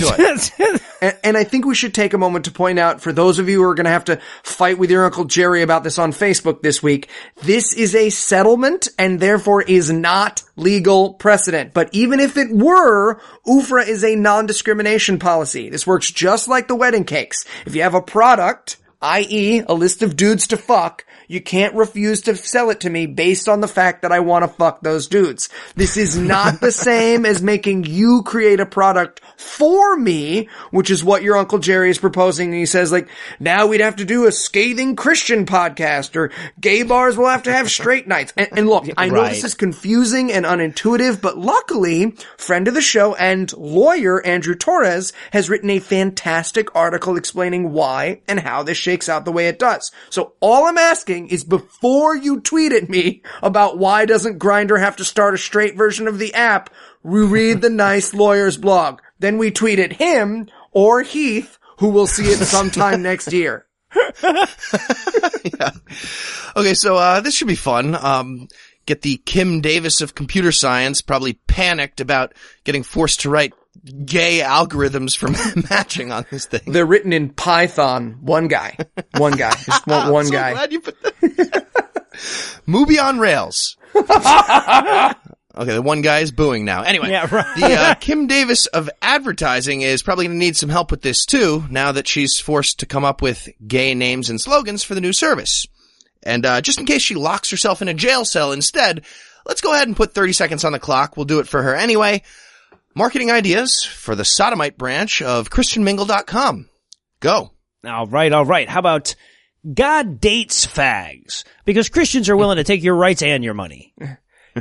S5: And I think we should take a moment to point out, for those of you who are going to have to fight with your Uncle Jerry about this on Facebook this week, this is a settlement and therefore is not legal precedent. But even if it were, UFRA is a non-discrimination policy. This works just like the wedding cakes. If you have a product, i.e. a list of dudes to fuck, you can't refuse to sell it to me based on the fact that I want to fuck those dudes. This is not the same as making you create a product for me, which is what your Uncle Jerry is proposing. And he says, now we'd have to do a scathing Christian podcast, or gay bars will have to have straight nights. And look, I know this is confusing and unintuitive, but luckily, friend of the show and lawyer Andrew Torres has written a fantastic article explaining why and how this shakes out the way it does. So all I'm asking is, before you tweet at me about why doesn't Grindr have to start a straight version of the app, reread the nice lawyer's blog. Then we tweet at him or Heath, who will see it sometime next year.
S2: Yeah. Okay, so this should be fun. Get the Kim Davis of computer science probably panicked about getting forced to write gay algorithms for matching on this thing.
S5: They're written in Python. One guy. Just want one guy.
S2: Glad you put that. Movie on Rails. Okay, the one guy is booing now. Anyway, the Kim Davis of advertising is probably going to need some help with this too, now that she's forced to come up with gay names and slogans for the new service. And just in case she locks herself in a jail cell instead, let's go ahead and put 30 seconds on the clock. We'll do it for her anyway. Marketing ideas for the sodomite branch of ChristianMingle.com. Go.
S4: All right. How about God dates fags? Because Christians are willing to take your rights and your money.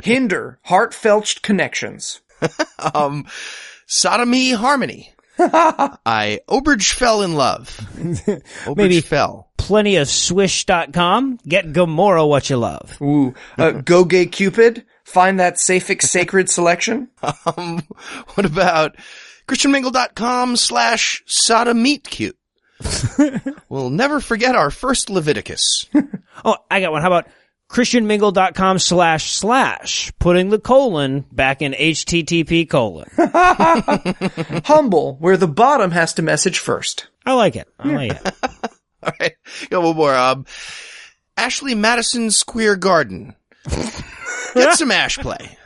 S5: Hinder heartfelt connections.
S2: Sodomy harmony. I Oberge fell in love.
S4: Maybe
S2: fell.
S4: Plenty of Swish.com. Get Gomorrah what you love.
S5: Ooh. Go Gay Cupid. Find that Sapphic sacred selection.
S2: What about ChristianMingle.com/sodomeetcute? We'll never forget our first Leviticus.
S4: Oh, I got one. How about ChristianMingle.com// putting the colon back in HTTP colon.
S5: Humble, where the bottom has to message first.
S4: I like it.
S2: All right. Got one more. Ashley Madison's Queer Garden. Get some ash play.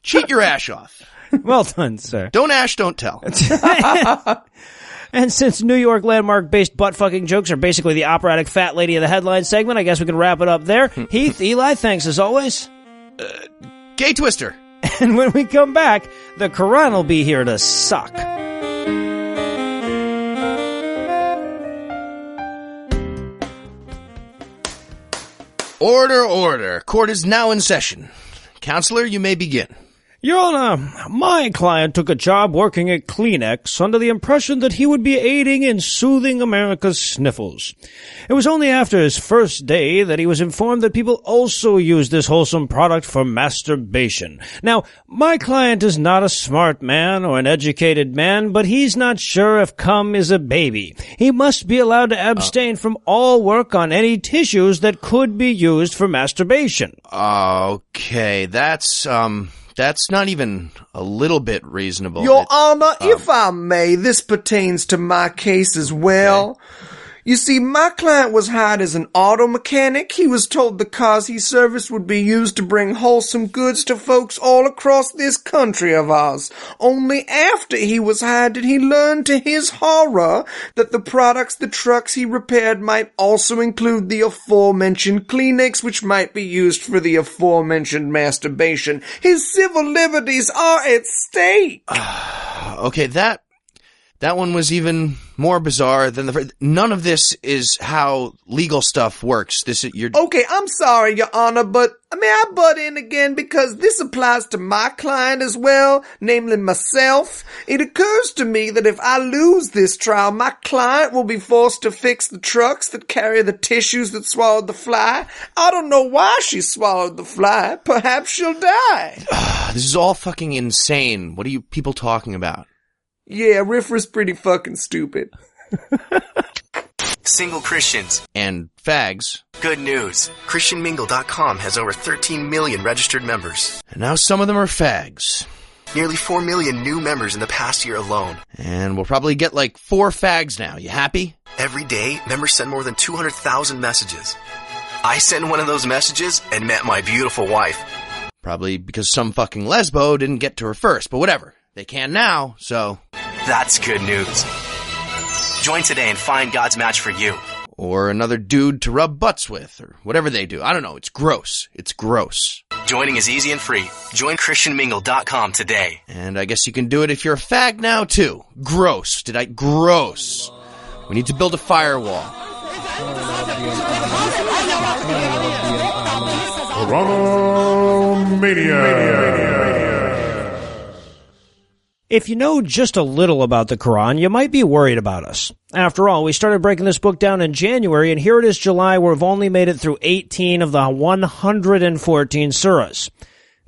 S2: Cheat your ash off.
S4: Well done, sir.
S2: Don't ash, don't tell.
S4: And since New York landmark-based butt-fucking jokes are basically the operatic fat lady of the headline segment, I guess we can wrap it up there. Heath, Eli, thanks as always.
S2: Gay Twister.
S4: And when we come back, the Quran will be here to suck.
S2: Order, order. Court is now in session. Counselor, you may begin.
S4: Your Honor, my client took a job working at Kleenex under the impression that he would be aiding in soothing America's sniffles. It was only after his first day that he was informed that people also use this wholesome product for masturbation. Now, my client is not a smart man or an educated man, but he's not sure if cum is a baby. He must be allowed to abstain from all work on any tissues that could be used for masturbation.
S2: Okay, that's not even a little bit reasonable.
S5: Your Honor, if I may, this pertains to my case as well. Okay. You see, my client was hired as an auto mechanic. He was told the cars he serviced would be used to bring wholesome goods to folks all across this country of ours. Only after he was hired did he learn to his horror that the products the trucks he repaired might also include the aforementioned Kleenex, which might be used for the aforementioned masturbation. His civil liberties are at stake.
S2: Okay, that one was even more bizarre than the first. None of this is how legal stuff works. Okay,
S5: I'm sorry, Your Honor, but may I butt in again because this applies to my client as well, namely myself. It occurs to me that if I lose this trial, my client will be forced to fix the trucks that carry the tissues that swallowed the fly. I don't know why she swallowed the fly. Perhaps she'll die.
S2: This is all fucking insane. What are you people talking about?
S5: Yeah, Rifra's pretty fucking stupid.
S10: Single Christians.
S2: And fags.
S10: Good news. ChristianMingle.com has over 13 million registered members.
S2: And now some of them are fags.
S10: Nearly 4 million new members in the past year alone.
S2: And we'll probably get like 4 fags now. You happy?
S10: Every day, members send more than 200,000 messages. I sent one of those messages and met my beautiful wife.
S2: Probably because some fucking lesbo didn't get to her first, but whatever. They can now, so...
S10: That's good news. Join today and find God's match for you.
S2: Or another dude to rub butts with, or whatever they do. I don't know. It's gross. It's gross.
S10: Joining is easy and free. Join ChristianMingle.com today.
S2: And I guess you can do it if you're a fag now, too. Gross. Gross. We need to build a firewall.
S7: Mania.
S4: If you know just a little about the Quran, you might be worried about us. After all, we started breaking this book down in January, and here it is July, where we've only made it through 18 of the 114 surahs.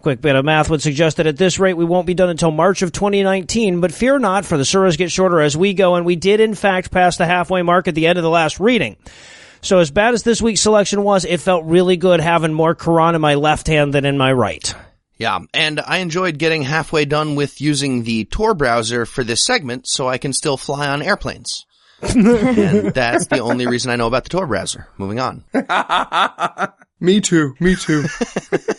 S4: Quick bit of math would suggest that at this rate we won't be done until March of 2019, but fear not, for the surahs get shorter as we go, and we did in fact pass the halfway mark at the end of the last reading. So as bad as this week's selection was, it felt really good having more Quran in my left hand than in my right.
S2: Yeah, and I enjoyed getting halfway done with using the Tor browser for this segment so I can still fly on airplanes. And that's the only reason I know about the Tor browser. Moving on.
S5: Me too.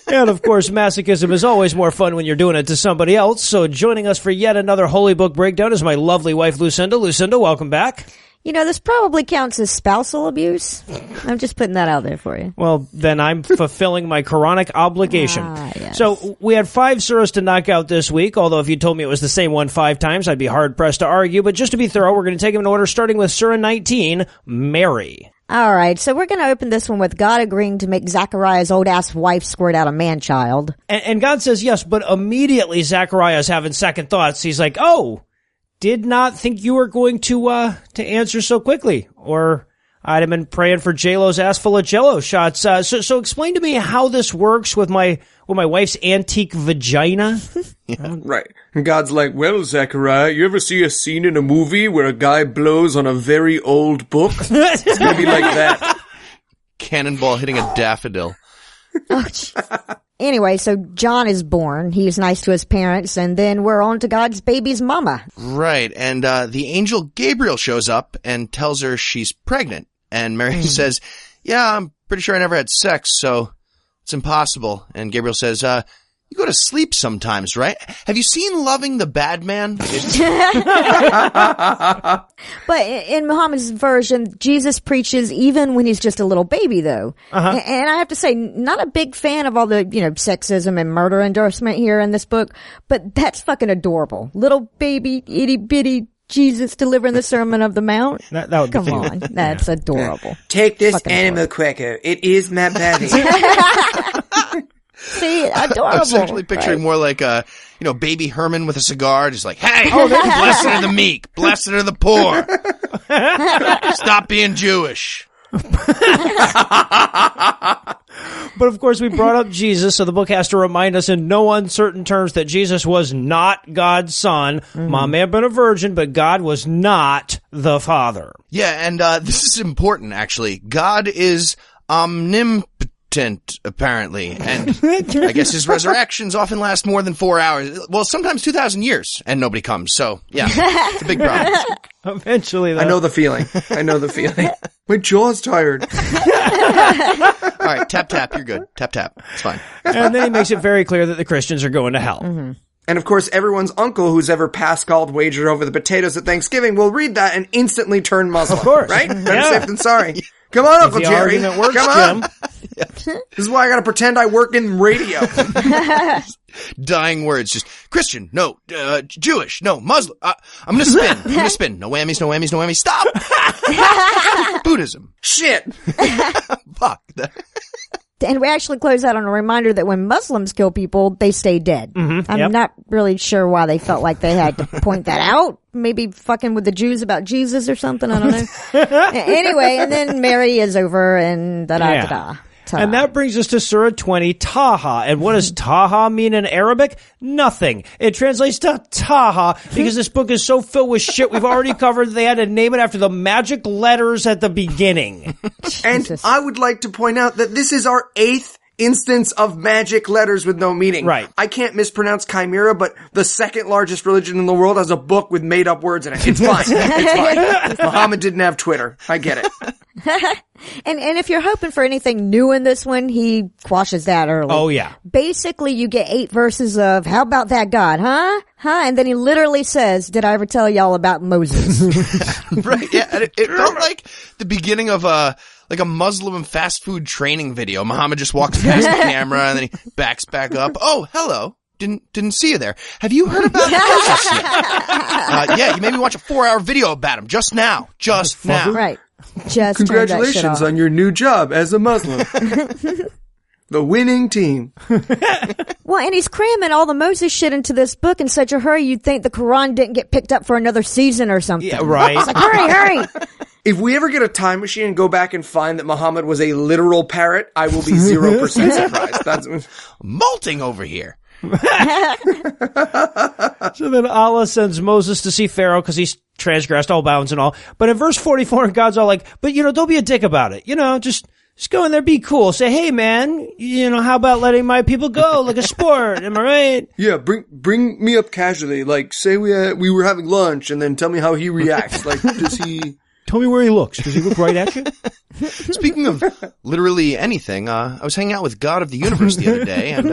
S4: And of course, masochism is always more fun when you're doing it to somebody else. So joining us for yet another Holy Book breakdown is my lovely wife, Lucinda. Lucinda, welcome back.
S1: You know, this probably counts as spousal abuse. I'm just putting that out there for you.
S4: Well, then I'm fulfilling my Quranic obligation.
S1: Yes.
S4: So we had 5 surahs to knock out this week, although if you told me it was the same one 5 times, I'd be hard-pressed to argue. But just to be thorough, we're going to take them in order, starting with Surah 19, Mary.
S1: All right, so we're going to open this one with God agreeing to make Zachariah's old-ass wife squirt out a man-child.
S4: And God says yes, but immediately Zachariah's having second thoughts. He's like, oh, did not think you were going to answer so quickly. Or I'd have been praying for J-Lo's ass full of Jell-O shots. So explain to me how this works with my wife's antique vagina.
S5: Yeah. Right. And God's like, well, Zachariah, you ever see a scene in a movie where a guy blows on a very old book? It's gonna be like that.
S2: Cannonball hitting a daffodil.
S1: Oh, anyway, so John is born. He's nice to his parents, and then we're on to God's baby's mama.
S2: Right, and the angel Gabriel shows up and tells her she's pregnant. And Mary says, yeah, I'm pretty sure I never had sex, so it's impossible. And Gabriel says, you go to sleep sometimes, right? Have you seen Loving the Bad Man?
S1: But in Muhammad's version, Jesus preaches even when he's just a little baby, though. Uh-huh. And I have to say, not a big fan of all the, sexism and murder endorsement here in this book, but that's fucking adorable. Little baby, itty bitty Jesus delivering the Sermon of the Mount.
S4: That would
S1: Come on, that's adorable.
S5: Take this
S1: fucking
S5: animal
S1: adorable.
S5: cracker. It is my baby.
S1: See, adorable.
S2: I was actually picturing more like a, baby Herman with a cigar, just like, hey, blessed are the meek, blessed are the poor. Stop being Jewish.
S4: But of course, we brought up Jesus, so the book has to remind us in no uncertain terms that Jesus was not God's son. Mom may have been a virgin, but God was not the Father.
S2: Yeah, and this is important, actually. God is omnipotent, apparently, and I guess his resurrections often last more than 4 hours. Well, sometimes 2,000 years, and nobody comes, so, yeah, it's a big problem.
S4: Eventually, though.
S5: I know the feeling. My jaw's tired.
S2: All right, tap, tap, you're good. Tap, tap, it's fine.
S4: And then he makes it very clear that the Christians are going to hell.
S5: Mm-hmm. And of course, everyone's uncle who's ever Pascal'd wagered over the potatoes at Thanksgiving will read that and instantly turn Muslim.
S4: Of course.
S5: Right? Better safe than sorry. Come on, Uncle Jerry.
S4: Works,
S5: come on.
S4: Jim.
S5: This is why I gotta pretend I work in radio.
S2: Dying words, just Christian, no, Jewish, no, Muslim. I'm gonna spin. No whammies, no whammies, no whammies. Stop! Buddhism.
S5: Shit.
S2: Fuck.
S1: And we actually close out on a reminder that when Muslims kill people, they stay dead. I'm not really sure why they felt like they had to point that out. Maybe fucking with the Jews about Jesus or something. I don't know. Anyway, and then Mary is over and da-da-da-da.
S4: And that brings us to Surah 20, Taha. And what does Taha mean in Arabic? Nothing. It translates to Taha because this book is so filled with shit we've already covered they had to name it after the magic letters at the beginning.
S5: And I would like to point out that this is our 8th instance of magic letters with no meaning.
S4: Right.
S5: I can't mispronounce Chimera, but the second largest religion in the world has a book with made up words in it. It's fine. It's fine. Muhammad didn't have Twitter. I get it.
S1: And if you're hoping for anything new in this one, he quashes that early.
S4: Oh, yeah.
S1: Basically, you get 8 verses of, how about that God, huh? And then he literally says, did I ever tell y'all about Moses?
S2: Right, yeah. And it felt like the beginning of a Muslim fast food training video. Muhammad just walks past the camera and then he backs back up. Oh, hello. Didn't see you there. Have you heard about Moses yet? Yeah, you made me watch a 4-hour video about him just now.
S1: Right. Just
S5: congratulations on your new job as a Muslim. The winning team.
S1: Well, and he's cramming all the Moses shit into this book in such a hurry you'd think the Quran didn't get picked up for another season or something.
S4: Yeah, right.
S1: It's like, hurry.
S5: If we ever get a time machine and go back and find that Muhammad was a literal parrot, I will be 0% surprised. That's
S2: molting over here.
S4: So then Allah sends Moses to see Pharaoh because he's transgressed all bounds and all. But in verse 44, God's all like, but don't be a dick about it. Just go in there, be cool. Say, hey man, how about letting my people go like a sport? Am I right?
S5: Yeah, bring me up casually. Like, say we were having lunch and then tell me how he reacts. Like, does he...
S4: Tell me where he looks. Does he look right at you?
S2: Speaking of literally anything, I was hanging out with God of the Universe the other day, and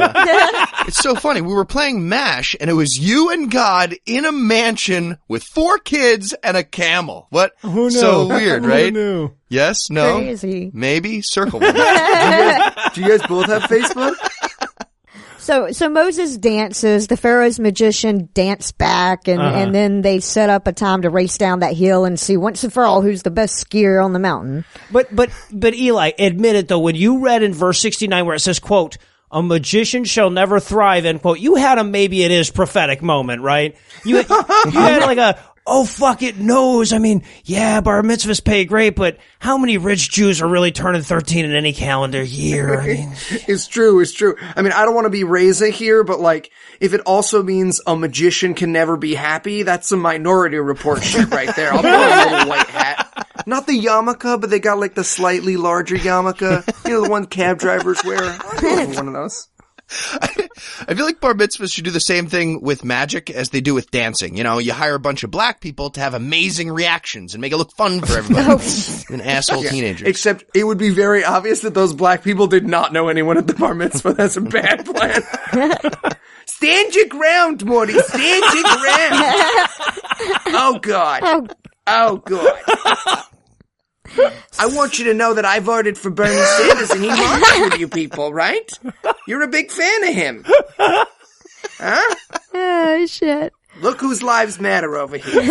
S2: it's so funny. We were playing MASH, and it was you and God in a mansion with 4 kids and a camel. What?
S4: Oh, no.
S2: So weird, right?
S4: Oh, no.
S2: Yes? No?
S1: Crazy.
S2: Maybe? Circle one.
S5: Do you guys both have Facebook?
S1: So Moses dances, the Pharaoh's magician dance back, and then they set up a time to race down that hill and see once and for all who's the best skier on the mountain.
S4: But Eli, admit it though, when you read in verse 69 where it says, quote, a magician shall never thrive, end quote, you had a maybe it is prophetic moment, right? You had like a, oh, fuck it knows. I mean, yeah, bar mitzvahs pay great, but how many rich Jews are really turning 13 in any calendar year? I mean,
S5: It's true. I mean, I don't want to be Reza here, but like, if it also means a magician can never be happy, that's some Minority Report shit right there. I'll put a little white hat. Not the yarmulke, but they got like the slightly larger yarmulke. The one cab drivers wear. I'll go for one of those.
S2: I feel like bar mitzvahs should do the same thing with magic as they do with dancing. You hire a bunch of black people to have amazing reactions and make it look fun for everybody. An asshole teenager.
S5: Except it would be very obvious that those black people did not know anyone at the bar mitzvah. That's a bad plan. Stand your ground, Morty. Stand your ground. Oh, God. Oh, God. I want you to know that I voted for Bernie Sanders and he marched with you people, right? You're a big fan of him. Huh?
S1: Oh, shit.
S5: Look whose lives matter over here.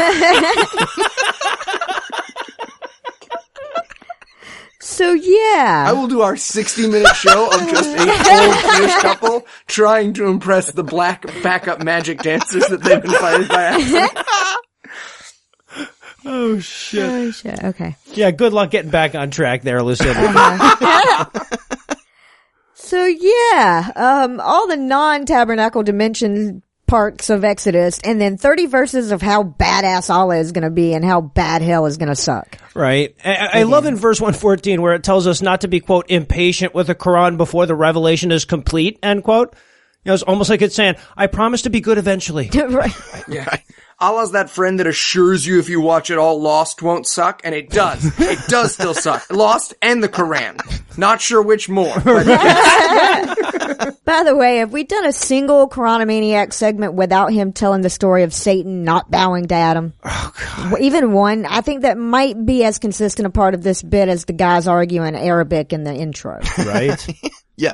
S1: So yeah.
S5: I will do our 60-minute show of just a old Jewish couple trying to impress the black backup magic dancers that they've invited by accident.
S4: Oh, shit.
S1: Oh, shit. Okay.
S4: Yeah, good luck getting back on track there, Lucinda.
S1: So yeah, all the non-tabernacle dimension parts of Exodus, and then 30 verses of how badass Allah is going to be and how bad hell is going to suck.
S4: Right. I love in verse 114 where it tells us not to be, quote, impatient with the Quran before the revelation is complete, end quote. You know, it's almost like it's saying, I promise to be good eventually.
S1: Right.
S5: Yeah. Allah's that friend that assures you if you watch it all, Lost won't suck, and it does. It does still suck. Lost and the Quran. Not sure which more. But
S1: By the way, have we done a single Quranomaniac segment without him telling the story of Satan not bowing to Adam?
S4: Oh, God.
S1: Even one. I think that might be as consistent a part of this bit as the guys arguing Arabic in the intro.
S4: Right?
S2: Yeah.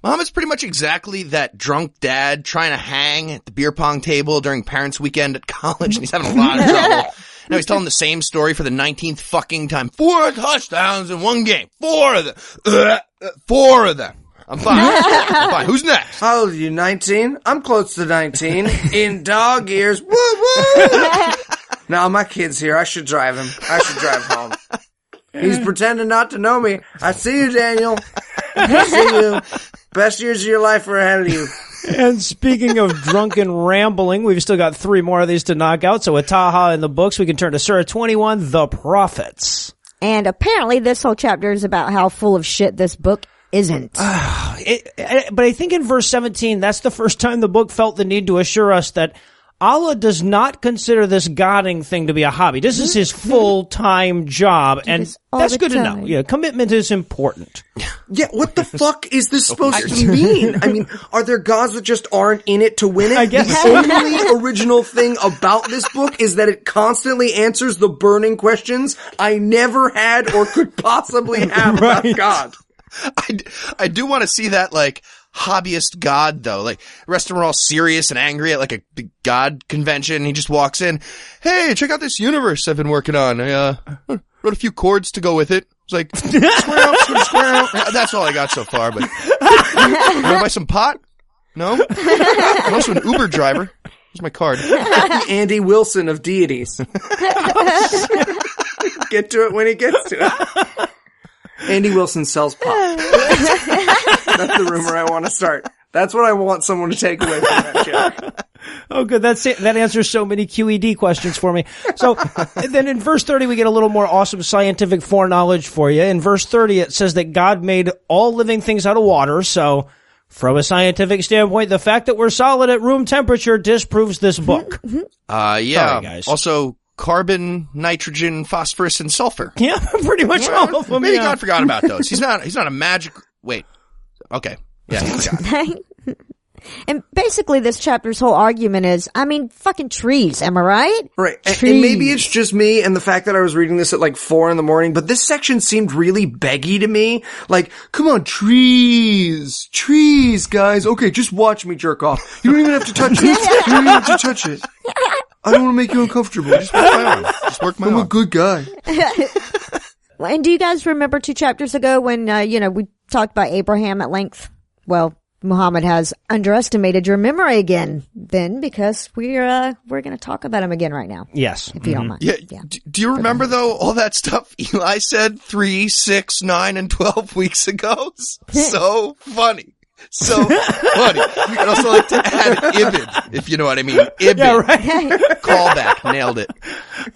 S2: Mohammed's pretty much exactly that drunk dad trying to hang at the beer pong table during parents' weekend at college, and he's having a lot of trouble. Now he's telling the same story for the 19th fucking time. 4 touchdowns in one game. 4 of them. 4 of them. I'm fine. I'm fine. Who's next?
S5: how old are you, 19? I'm close to 19. In dog years. Woo woo! No, my kid's here. I should drive him. I should drive home. He's pretending not to know me. I see you, Daniel. I see you. Best years of your life are ahead of you.
S4: And speaking of drunken rambling, we've still got 3 more of these to knock out. So with Taha in the books, we can turn to Surah 21, The Prophets.
S1: And apparently this whole chapter is about how full of shit this book isn't.
S4: But I think in verse 17, that's the first time the book felt the need to assure us that Allah does not consider this godding thing to be a hobby. This is his full-time job, and that's good to know. Yeah, commitment is important.
S5: Yeah, what the fuck is this supposed to mean? I mean, are there gods that just aren't in it to win it?
S4: I guess
S5: the only original thing about this book is that it constantly answers the burning questions I never had or could possibly have about God.
S2: I do want to see that, like, hobbyist god, though. Like, the rest of them are all serious and angry at, like, a big god convention. He just walks in. Hey, check out this universe I've been working on. I wrote a feu chords to go with it. It's like, square out. That's all I got so far, but... You want to buy some pot? No? I'm also an Uber driver. Here's my card.
S5: Andy Wilson of deities. Get to it when he gets to it. Andy Wilson sells pot. That's the rumor I want to start. That's what I want someone to take away from that show.
S4: Oh, good. That answers so many QED questions for me. So then in verse 30, we get a little more awesome scientific foreknowledge for you. In verse 30, it says that God made all living things out of water. So from a scientific standpoint, the fact that we're solid at room temperature disproves this book.
S2: Yeah.
S4: Sorry, guys.
S2: Also, carbon, nitrogen, phosphorus, and sulfur.
S4: Yeah, pretty much all of them.
S2: Maybe
S4: yeah.
S2: God forgot about those. He's not a magic... Wait. Okay. Yeah, he forgot.
S1: And basically this chapter's whole argument is, I mean, fucking trees, am I right?
S5: Right. And maybe it's just me and the fact that I was reading this at like 4 a.m, but this section seemed really beggy to me. Like, come on, trees, guys. Okay, just watch me jerk off. You don't even have to touch it. You don't even have to touch it. I don't want to make you uncomfortable. Just work my arm. Just work my arm. I'm a good guy.
S1: And do you guys remember 2 chapters ago when, we talked about Abraham at length? Well, Mohammed has underestimated your memory again, then, because we're going to talk about him again right now.
S4: Yes.
S1: If you don't mind.
S2: Yeah. Do you remember, though, all that stuff Eli said 3, 6, 9, and 12 weeks ago? So funny. So funny. I'd also like to add Ibid, if you know what I mean. Ibid.
S4: Yeah, right.
S2: Callback. Nailed it.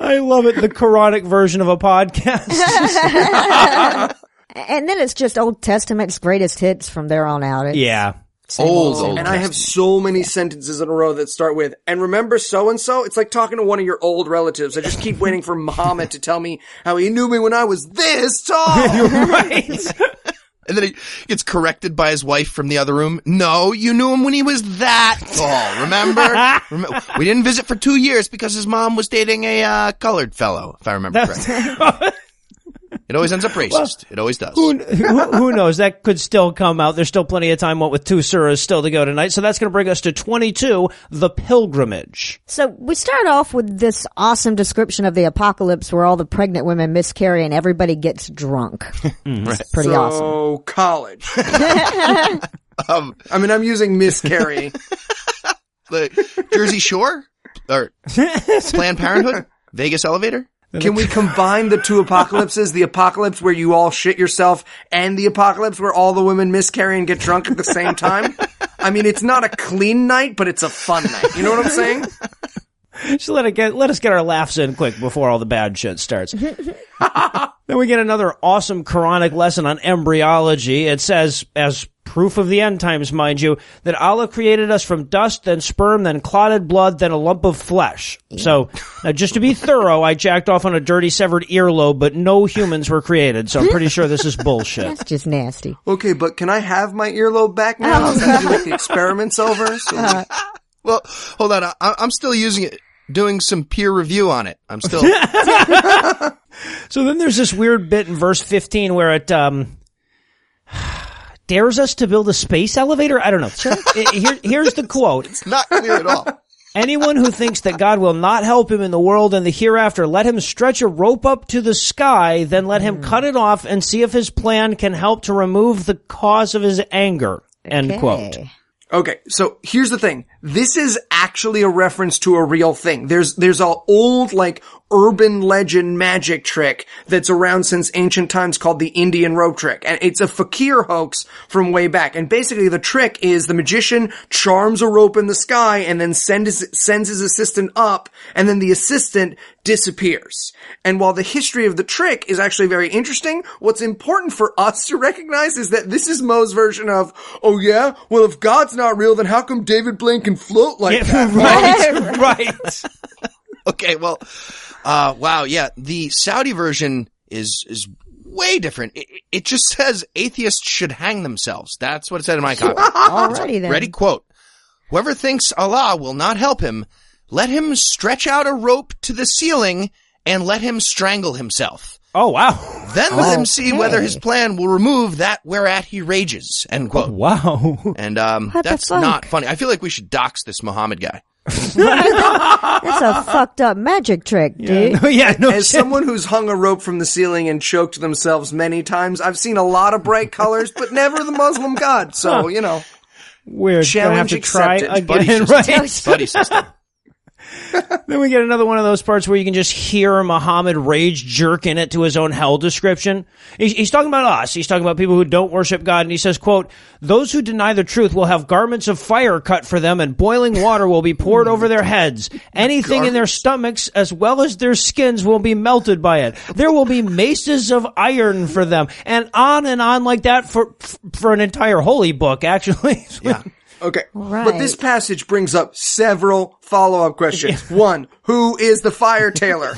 S4: I love it. The Quranic version of a podcast.
S1: And then it's just Old Testament's greatest hits from there on out.
S4: Yeah.
S2: Old.
S5: And I have so many sentences in a row that start with, and remember so-and-so? It's like talking to one of your old relatives. I just keep waiting for Mohammed to tell me how he knew me when I was this tall.
S4: You're right.
S2: And then he gets corrected by his wife from the other room. No, you knew him when he was that tall, remember? We didn't visit for 2 years because his mom was dating a colored fellow, if I remember correctly. It always ends up racist. It always does.
S4: Who knows? That could still come out. There's still plenty of time, what with 2 surahs still to go tonight. So that's going to bring us to 22, the pilgrimage.
S1: So we start off with this awesome description of the apocalypse where all the pregnant women miscarry and everybody gets drunk.
S2: Right.
S1: Pretty awesome.
S5: So, college. I'm using miscarry.
S2: The Jersey Shore? Or Planned Parenthood? Vegas elevator?
S5: Can we combine the 2 apocalypses? The apocalypse where you all shit yourself and the apocalypse where all the women miscarry and get drunk at the same time? I mean, it's not a clean night, but it's a fun night. You know what I'm saying?
S4: Just let us get our laughs in quick before all the bad shit starts. Then we get another awesome Quranic lesson on embryology. It says, as proof of the end times, mind you, that Allah created us from dust, then sperm, then clotted blood, then a lump of flesh. Yeah. So, just to be thorough, I jacked off on a dirty severed earlobe, but no humans were created, so I'm pretty sure this is bullshit.
S1: That's just nasty.
S5: Okay, but can I have my earlobe back now? Like the experiment's over? So
S2: well, hold on. I'm still using it, doing some peer review on it. I'm still...
S4: So then there's this weird bit in verse 15 where it, dares us to build a space elevator? I don't know. Here's the quote.
S2: It's not clear at all.
S4: Anyone who thinks that God will not help him in the world and the hereafter, let him stretch a rope up to the sky, then let him cut it off and see if his plan can help to remove the cause of his anger. End quote.
S5: Okay, so here's the thing. This is actually a reference to a real thing. There's an old, urban legend magic trick that's around since ancient times called the Indian rope trick. And it's a fakir hoax from way back. And basically the trick is the magician charms a rope in the sky and then sends his assistant up, and then the assistant disappears. And while the history of the trick is actually very interesting, what's important for us to recognize is that this is Mo's version of, oh yeah? Well, if God's not real, then how come David Blaine can float like that?
S4: Right.
S2: Okay, well, wow, yeah, the Saudi version is way different. It just says atheists should hang themselves. That's what it said in my copy.
S1: Alrighty then.
S2: Ready? Quote. Whoever thinks Allah will not help him, let him stretch out a rope to the ceiling and let him strangle himself.
S4: Oh, wow.
S2: Then let him see whether his plan will remove that whereat he rages. End quote.
S4: Oh, wow.
S2: And that's not funny. I feel like we should dox this Mohammed guy.
S1: That's a fucked up magic trick, dude.
S5: As someone who's hung a rope from the ceiling and choked themselves many times, I've seen a lot of bright colors, but never the Muslim God. So,
S4: we're gonna have to try
S5: accepted.
S4: again, right?
S2: Buddy system.
S4: Then we get another one of those parts where you can just hear Muhammad rage jerking it to his own hell description. He's talking about us. He's talking about people who don't worship God. And he says, quote, those who deny the truth will have garments of fire cut for them and boiling water will be poured over their heads. Anything in their stomachs as well as their skins will be melted by it. There will be maces of iron for them. And on like that for an entire holy book, actually.
S2: Yeah.
S5: Okay,
S1: right.
S5: But this passage brings up several follow-up questions. One, who is the fire tailor?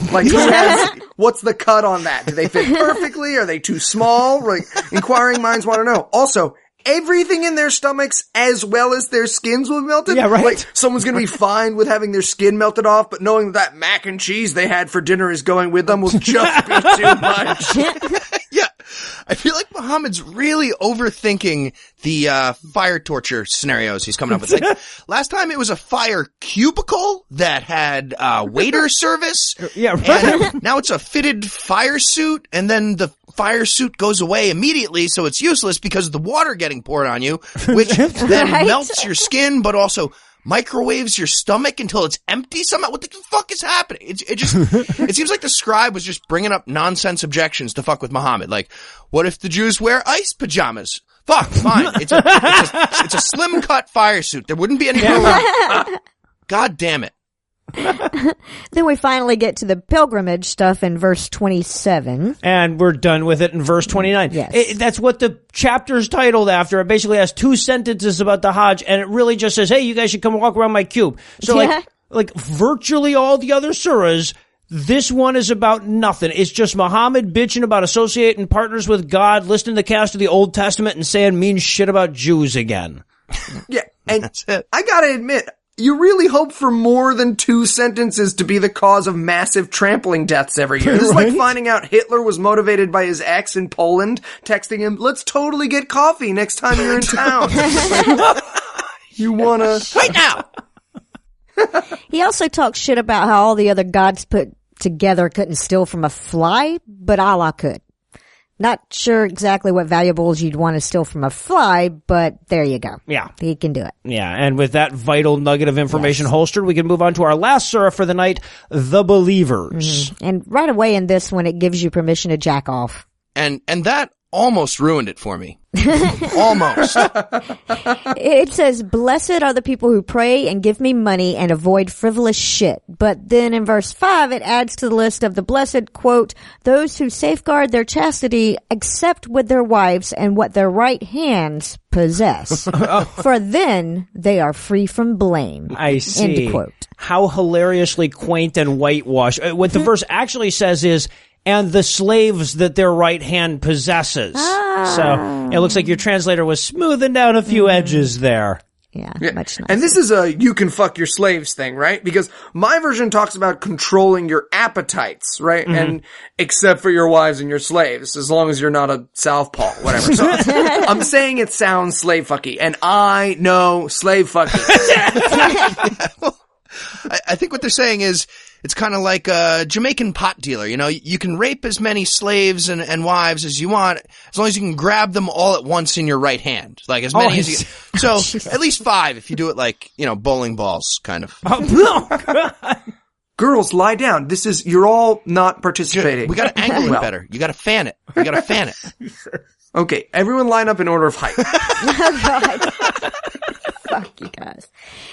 S5: What's the cut on that? Do they fit perfectly? Are they too small? Inquiring minds want to know. Also, everything in their stomachs as well as their skins will be melted?
S4: Yeah, right.
S5: Someone's gonna be fine with having their skin melted off, but knowing that mac and cheese they had for dinner is going with them will just be too much.
S2: Yeah. I feel like Muhammad's really overthinking the fire torture scenarios he's coming up with. Last time it was a fire cubicle that had waiter service.
S4: Yeah, right.
S2: And now it's a fitted fire suit, and then the fire suit goes away immediately, so it's useless because of the water getting poured on you, which then melts your skin, but also microwaves your stomach until it's empty somehow. What the fuck is happening? It seems like the scribe was just bringing up nonsense objections to fuck with Muhammad. Like, what if the Jews wear ice pajamas? Fuck, fine. It's a slim cut fire suit. There wouldn't be any room. God damn it.
S1: Then we finally get to the pilgrimage stuff in verse 27.
S4: And we're done with it in verse 29.
S1: Yes.
S4: That's what the chapter's titled after. It basically has 2 sentences about the Hajj, and it really just says, hey, you guys should come walk around my cube. So like virtually all the other surahs, this one is about nothing. It's just Muhammad bitching about associating partners with God, listening to the cast of the Old Testament, and saying mean shit about Jews again.
S5: Yeah, and
S2: that's it.
S5: I gotta admit, you really hope for more than 2 sentences to be the cause of massive trampling deaths every year. This is like finding out Hitler was motivated by his ex in Poland, texting him, let's totally get coffee next time you're in town. You wanna...
S2: Wait now!
S1: He also talks shit about how all the other gods put together couldn't steal from a fly, but Allah could. Not sure exactly what valuables you'd want to steal from a fly, but there you go.
S4: Yeah.
S1: He can do it.
S4: Yeah, and with that vital nugget of information holstered, we can move on to our last surah for the night, the Believers.
S1: Mm-hmm. And right away in this one, it gives you permission to jack off.
S2: And that almost ruined it for me. Almost.
S1: It says, blessed are the people who pray and give me money and avoid frivolous shit. But then in verse 5, it adds to the list of the blessed, quote, those who safeguard their chastity except with their wives and what their right hands possess. For then they are free from blame.
S4: I see.
S1: End quote.
S4: How hilariously quaint and whitewashed. What the verse actually says is, and the slaves that their right hand possesses. So it looks like your translator was smoothing down a few edges there.
S1: Yeah, much nicer.
S5: And this is a you can fuck your slaves thing, right? Because my version talks about controlling your appetites, right? Mm-hmm. And except for your wives and your slaves, as long as you're not a southpaw, whatever. So I'm saying it sounds slave fucky, and I know slave fucky.
S2: Well, I think what they're saying is, it's kind of like a Jamaican pot dealer. You know, you can rape as many slaves and wives as you want, as long as you can grab them all at once in your right hand. Like as many as you can. So at least 5 if you do it like, you know, bowling balls kind of.
S4: Oh, God.
S5: Girls, lie down. You're all not participating.
S2: We gotta angle it better. You gotta fan it. You gotta fan it.
S5: Okay, everyone line up in order of height.
S1: Oh, God. Fuck you guys.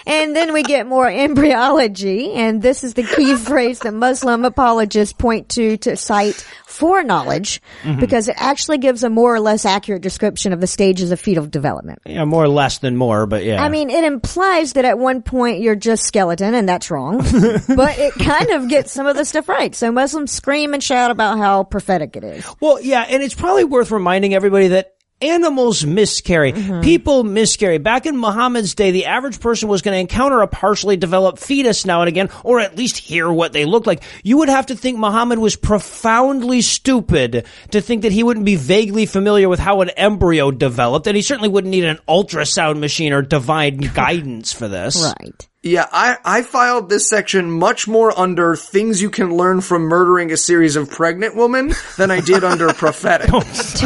S1: And then we get more embryology, and this is the key phrase that Muslim apologists point to cite foreknowledge, because it actually gives a more or less accurate description of the stages of fetal development.
S4: Yeah, more or less than more, but yeah.
S1: I mean, it implies that at one point you're just skeleton, and that's wrong, but it kind of gets some of the stuff right. So Muslims scream and shout about how prophetic it is.
S4: Well, yeah, and it's probably worth reminding everybody that animals miscarry. People miscarry. Back in Mohammed's day, the average person was going to encounter a partially developed fetus now and again, or at least hear what they look like. You would have to think Mohammed was profoundly stupid to think that he wouldn't be vaguely familiar with how an embryo developed, and he certainly wouldn't need an ultrasound machine or divine guidance for this.
S1: Right.
S5: Yeah, I filed this section much more under things you can learn from murdering a series of pregnant women than I did under prophetic.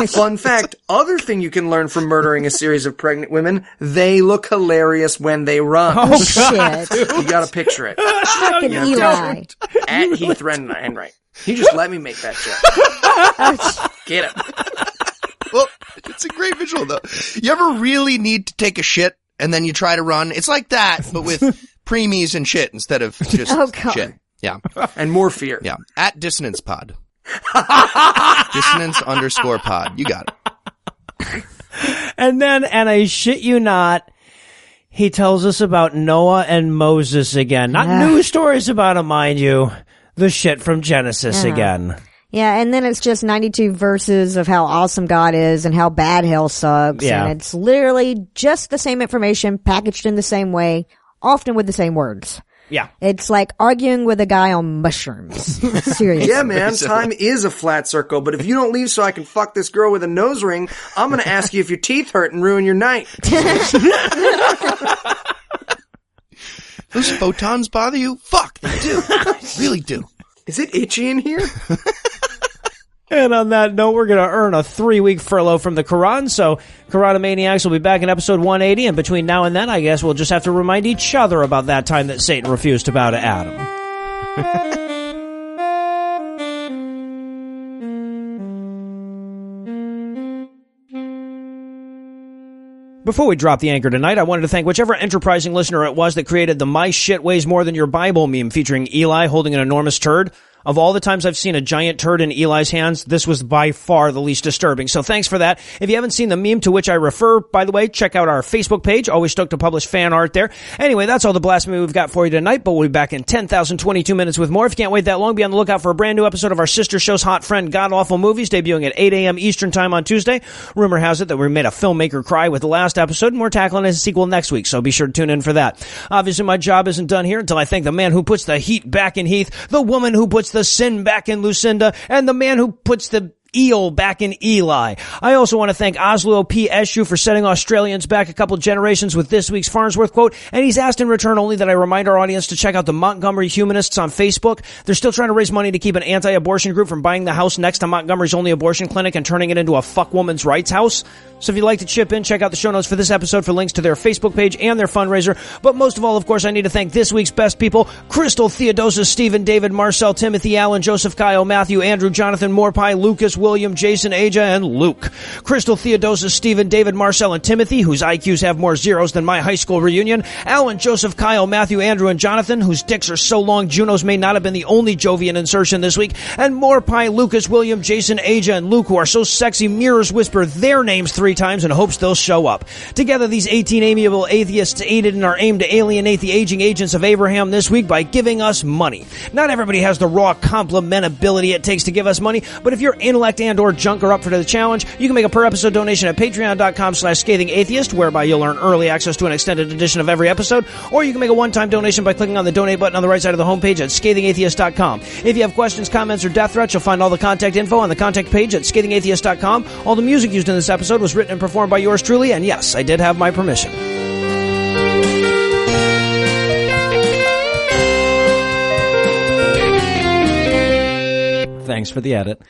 S5: Fun fact, other thing you can learn from murdering a series of pregnant women, they look hilarious when they run.
S1: Oh, shit.
S5: You gotta picture it.
S1: Fucking Eli.
S5: At Heath Enright. He just let me make that joke. Get him.
S2: Well, it's a great visual though. You ever really need to take a shit and then you try to run? It's like that, but with preemies and shit instead of just shit. Yeah.
S5: And more fear.
S2: Yeah. At Dissonance Pod. Dissonance_pod. You got it.
S4: And then, and I shit you not, he tells us about Noah and Moses again. Not new stories about him, mind you. The shit from Genesis again.
S1: Yeah, and then it's just 92 verses of how awesome God is and how bad hell sucks.
S4: Yeah.
S1: And it's literally just the same information packaged in the same way, often with the same words.
S4: Yeah.
S1: It's like arguing with a guy on mushrooms. Seriously.
S5: Yeah, man, time is a flat circle, but if you don't leave so I can fuck this girl with a nose ring, I'm gonna ask you if your teeth hurt and ruin your night.
S2: Those photons bother you? Fuck, they do. They really do.
S5: Is it itchy in here?
S4: And on that note, we're going to earn a 3-week furlough from the Quran, so Quranomaniacs will be back in episode 180, and between now and then, I guess we'll just have to remind each other about that time that Satan refused to bow to Adam. Before we drop the anchor tonight, I wanted to thank whichever enterprising listener it was that created the My Shit Weighs More Than Your Bible meme featuring Eli holding an enormous turd. Of all the times I've seen a giant turd in Eli's hands, this was by far the least disturbing. So thanks for that. If you haven't seen the meme to which I refer, by the way, check out our Facebook page. Always stoked to publish fan art there. Anyway, that's all the blasphemy we've got for you tonight, but we'll be back in 10,022 minutes with more. If you can't wait that long, be on the lookout for a brand new episode of our sister show's Hot Friend God Awful Movies, debuting at 8 a.m. Eastern Time on Tuesday. Rumor has it that we made a filmmaker cry with the last episode, and we're tackling a sequel next week, so be sure to tune in for that. Obviously, my job isn't done here until I thank the man who puts the heat back in Heath, the woman who puts the sin back in Lucinda, and the man who puts the eel back in Eli. I also want to thank Oslo P. Eshu for setting Australians back a couple generations with this week's Farnsworth quote, and he's asked in return only that I remind our audience to check out the Montgomery Humanists on Facebook. They're still trying to raise money to keep an anti-abortion group from buying the house next to Montgomery's only abortion clinic and turning it into a fuck woman's rights house. So if you'd like to chip in, check out the show notes for this episode for links to their Facebook page and their fundraiser. But most of all, of course, I need to thank this week's best people: Crystal, Theodosia, Stephen, David, Marcel, Timothy, Alan, Joseph, Kyle, Matthew, Andrew, Jonathan, Morpie, Lucas, William, Jason, Aja, and Luke. Crystal, Theodosia, Stephen, David, Marcel, and Timothy, whose IQs have more zeros than my high school reunion. Alan, Joseph, Kyle, Matthew, Andrew, and Jonathan, whose dicks are so long Junos may not have been the only Jovian insertion this week. And Morpie, Lucas, William, Jason, Aja, and Luke, who are so sexy mirrors whisper their names 3 times in hopes they'll show up. Together, these 18 amiable atheists aided in our aim to alienate the aging agents of Abraham this week by giving us money. Not everybody has the raw complimentability it takes to give us money, but if your intellect and or junk are up for the challenge, you can make a per episode donation at patreon.com/scathing atheist, whereby you'll earn early access to an extended edition of every episode, or you can make a one-time donation by clicking on the donate button on the right side of the homepage at scathingatheist.com. If you have questions, comments, or death threats, you'll find all the contact info on the contact page at scathingatheist.com. All the music used in this episode was written and performed by yours truly, and yes, I did have my permission. Thanks for the edit.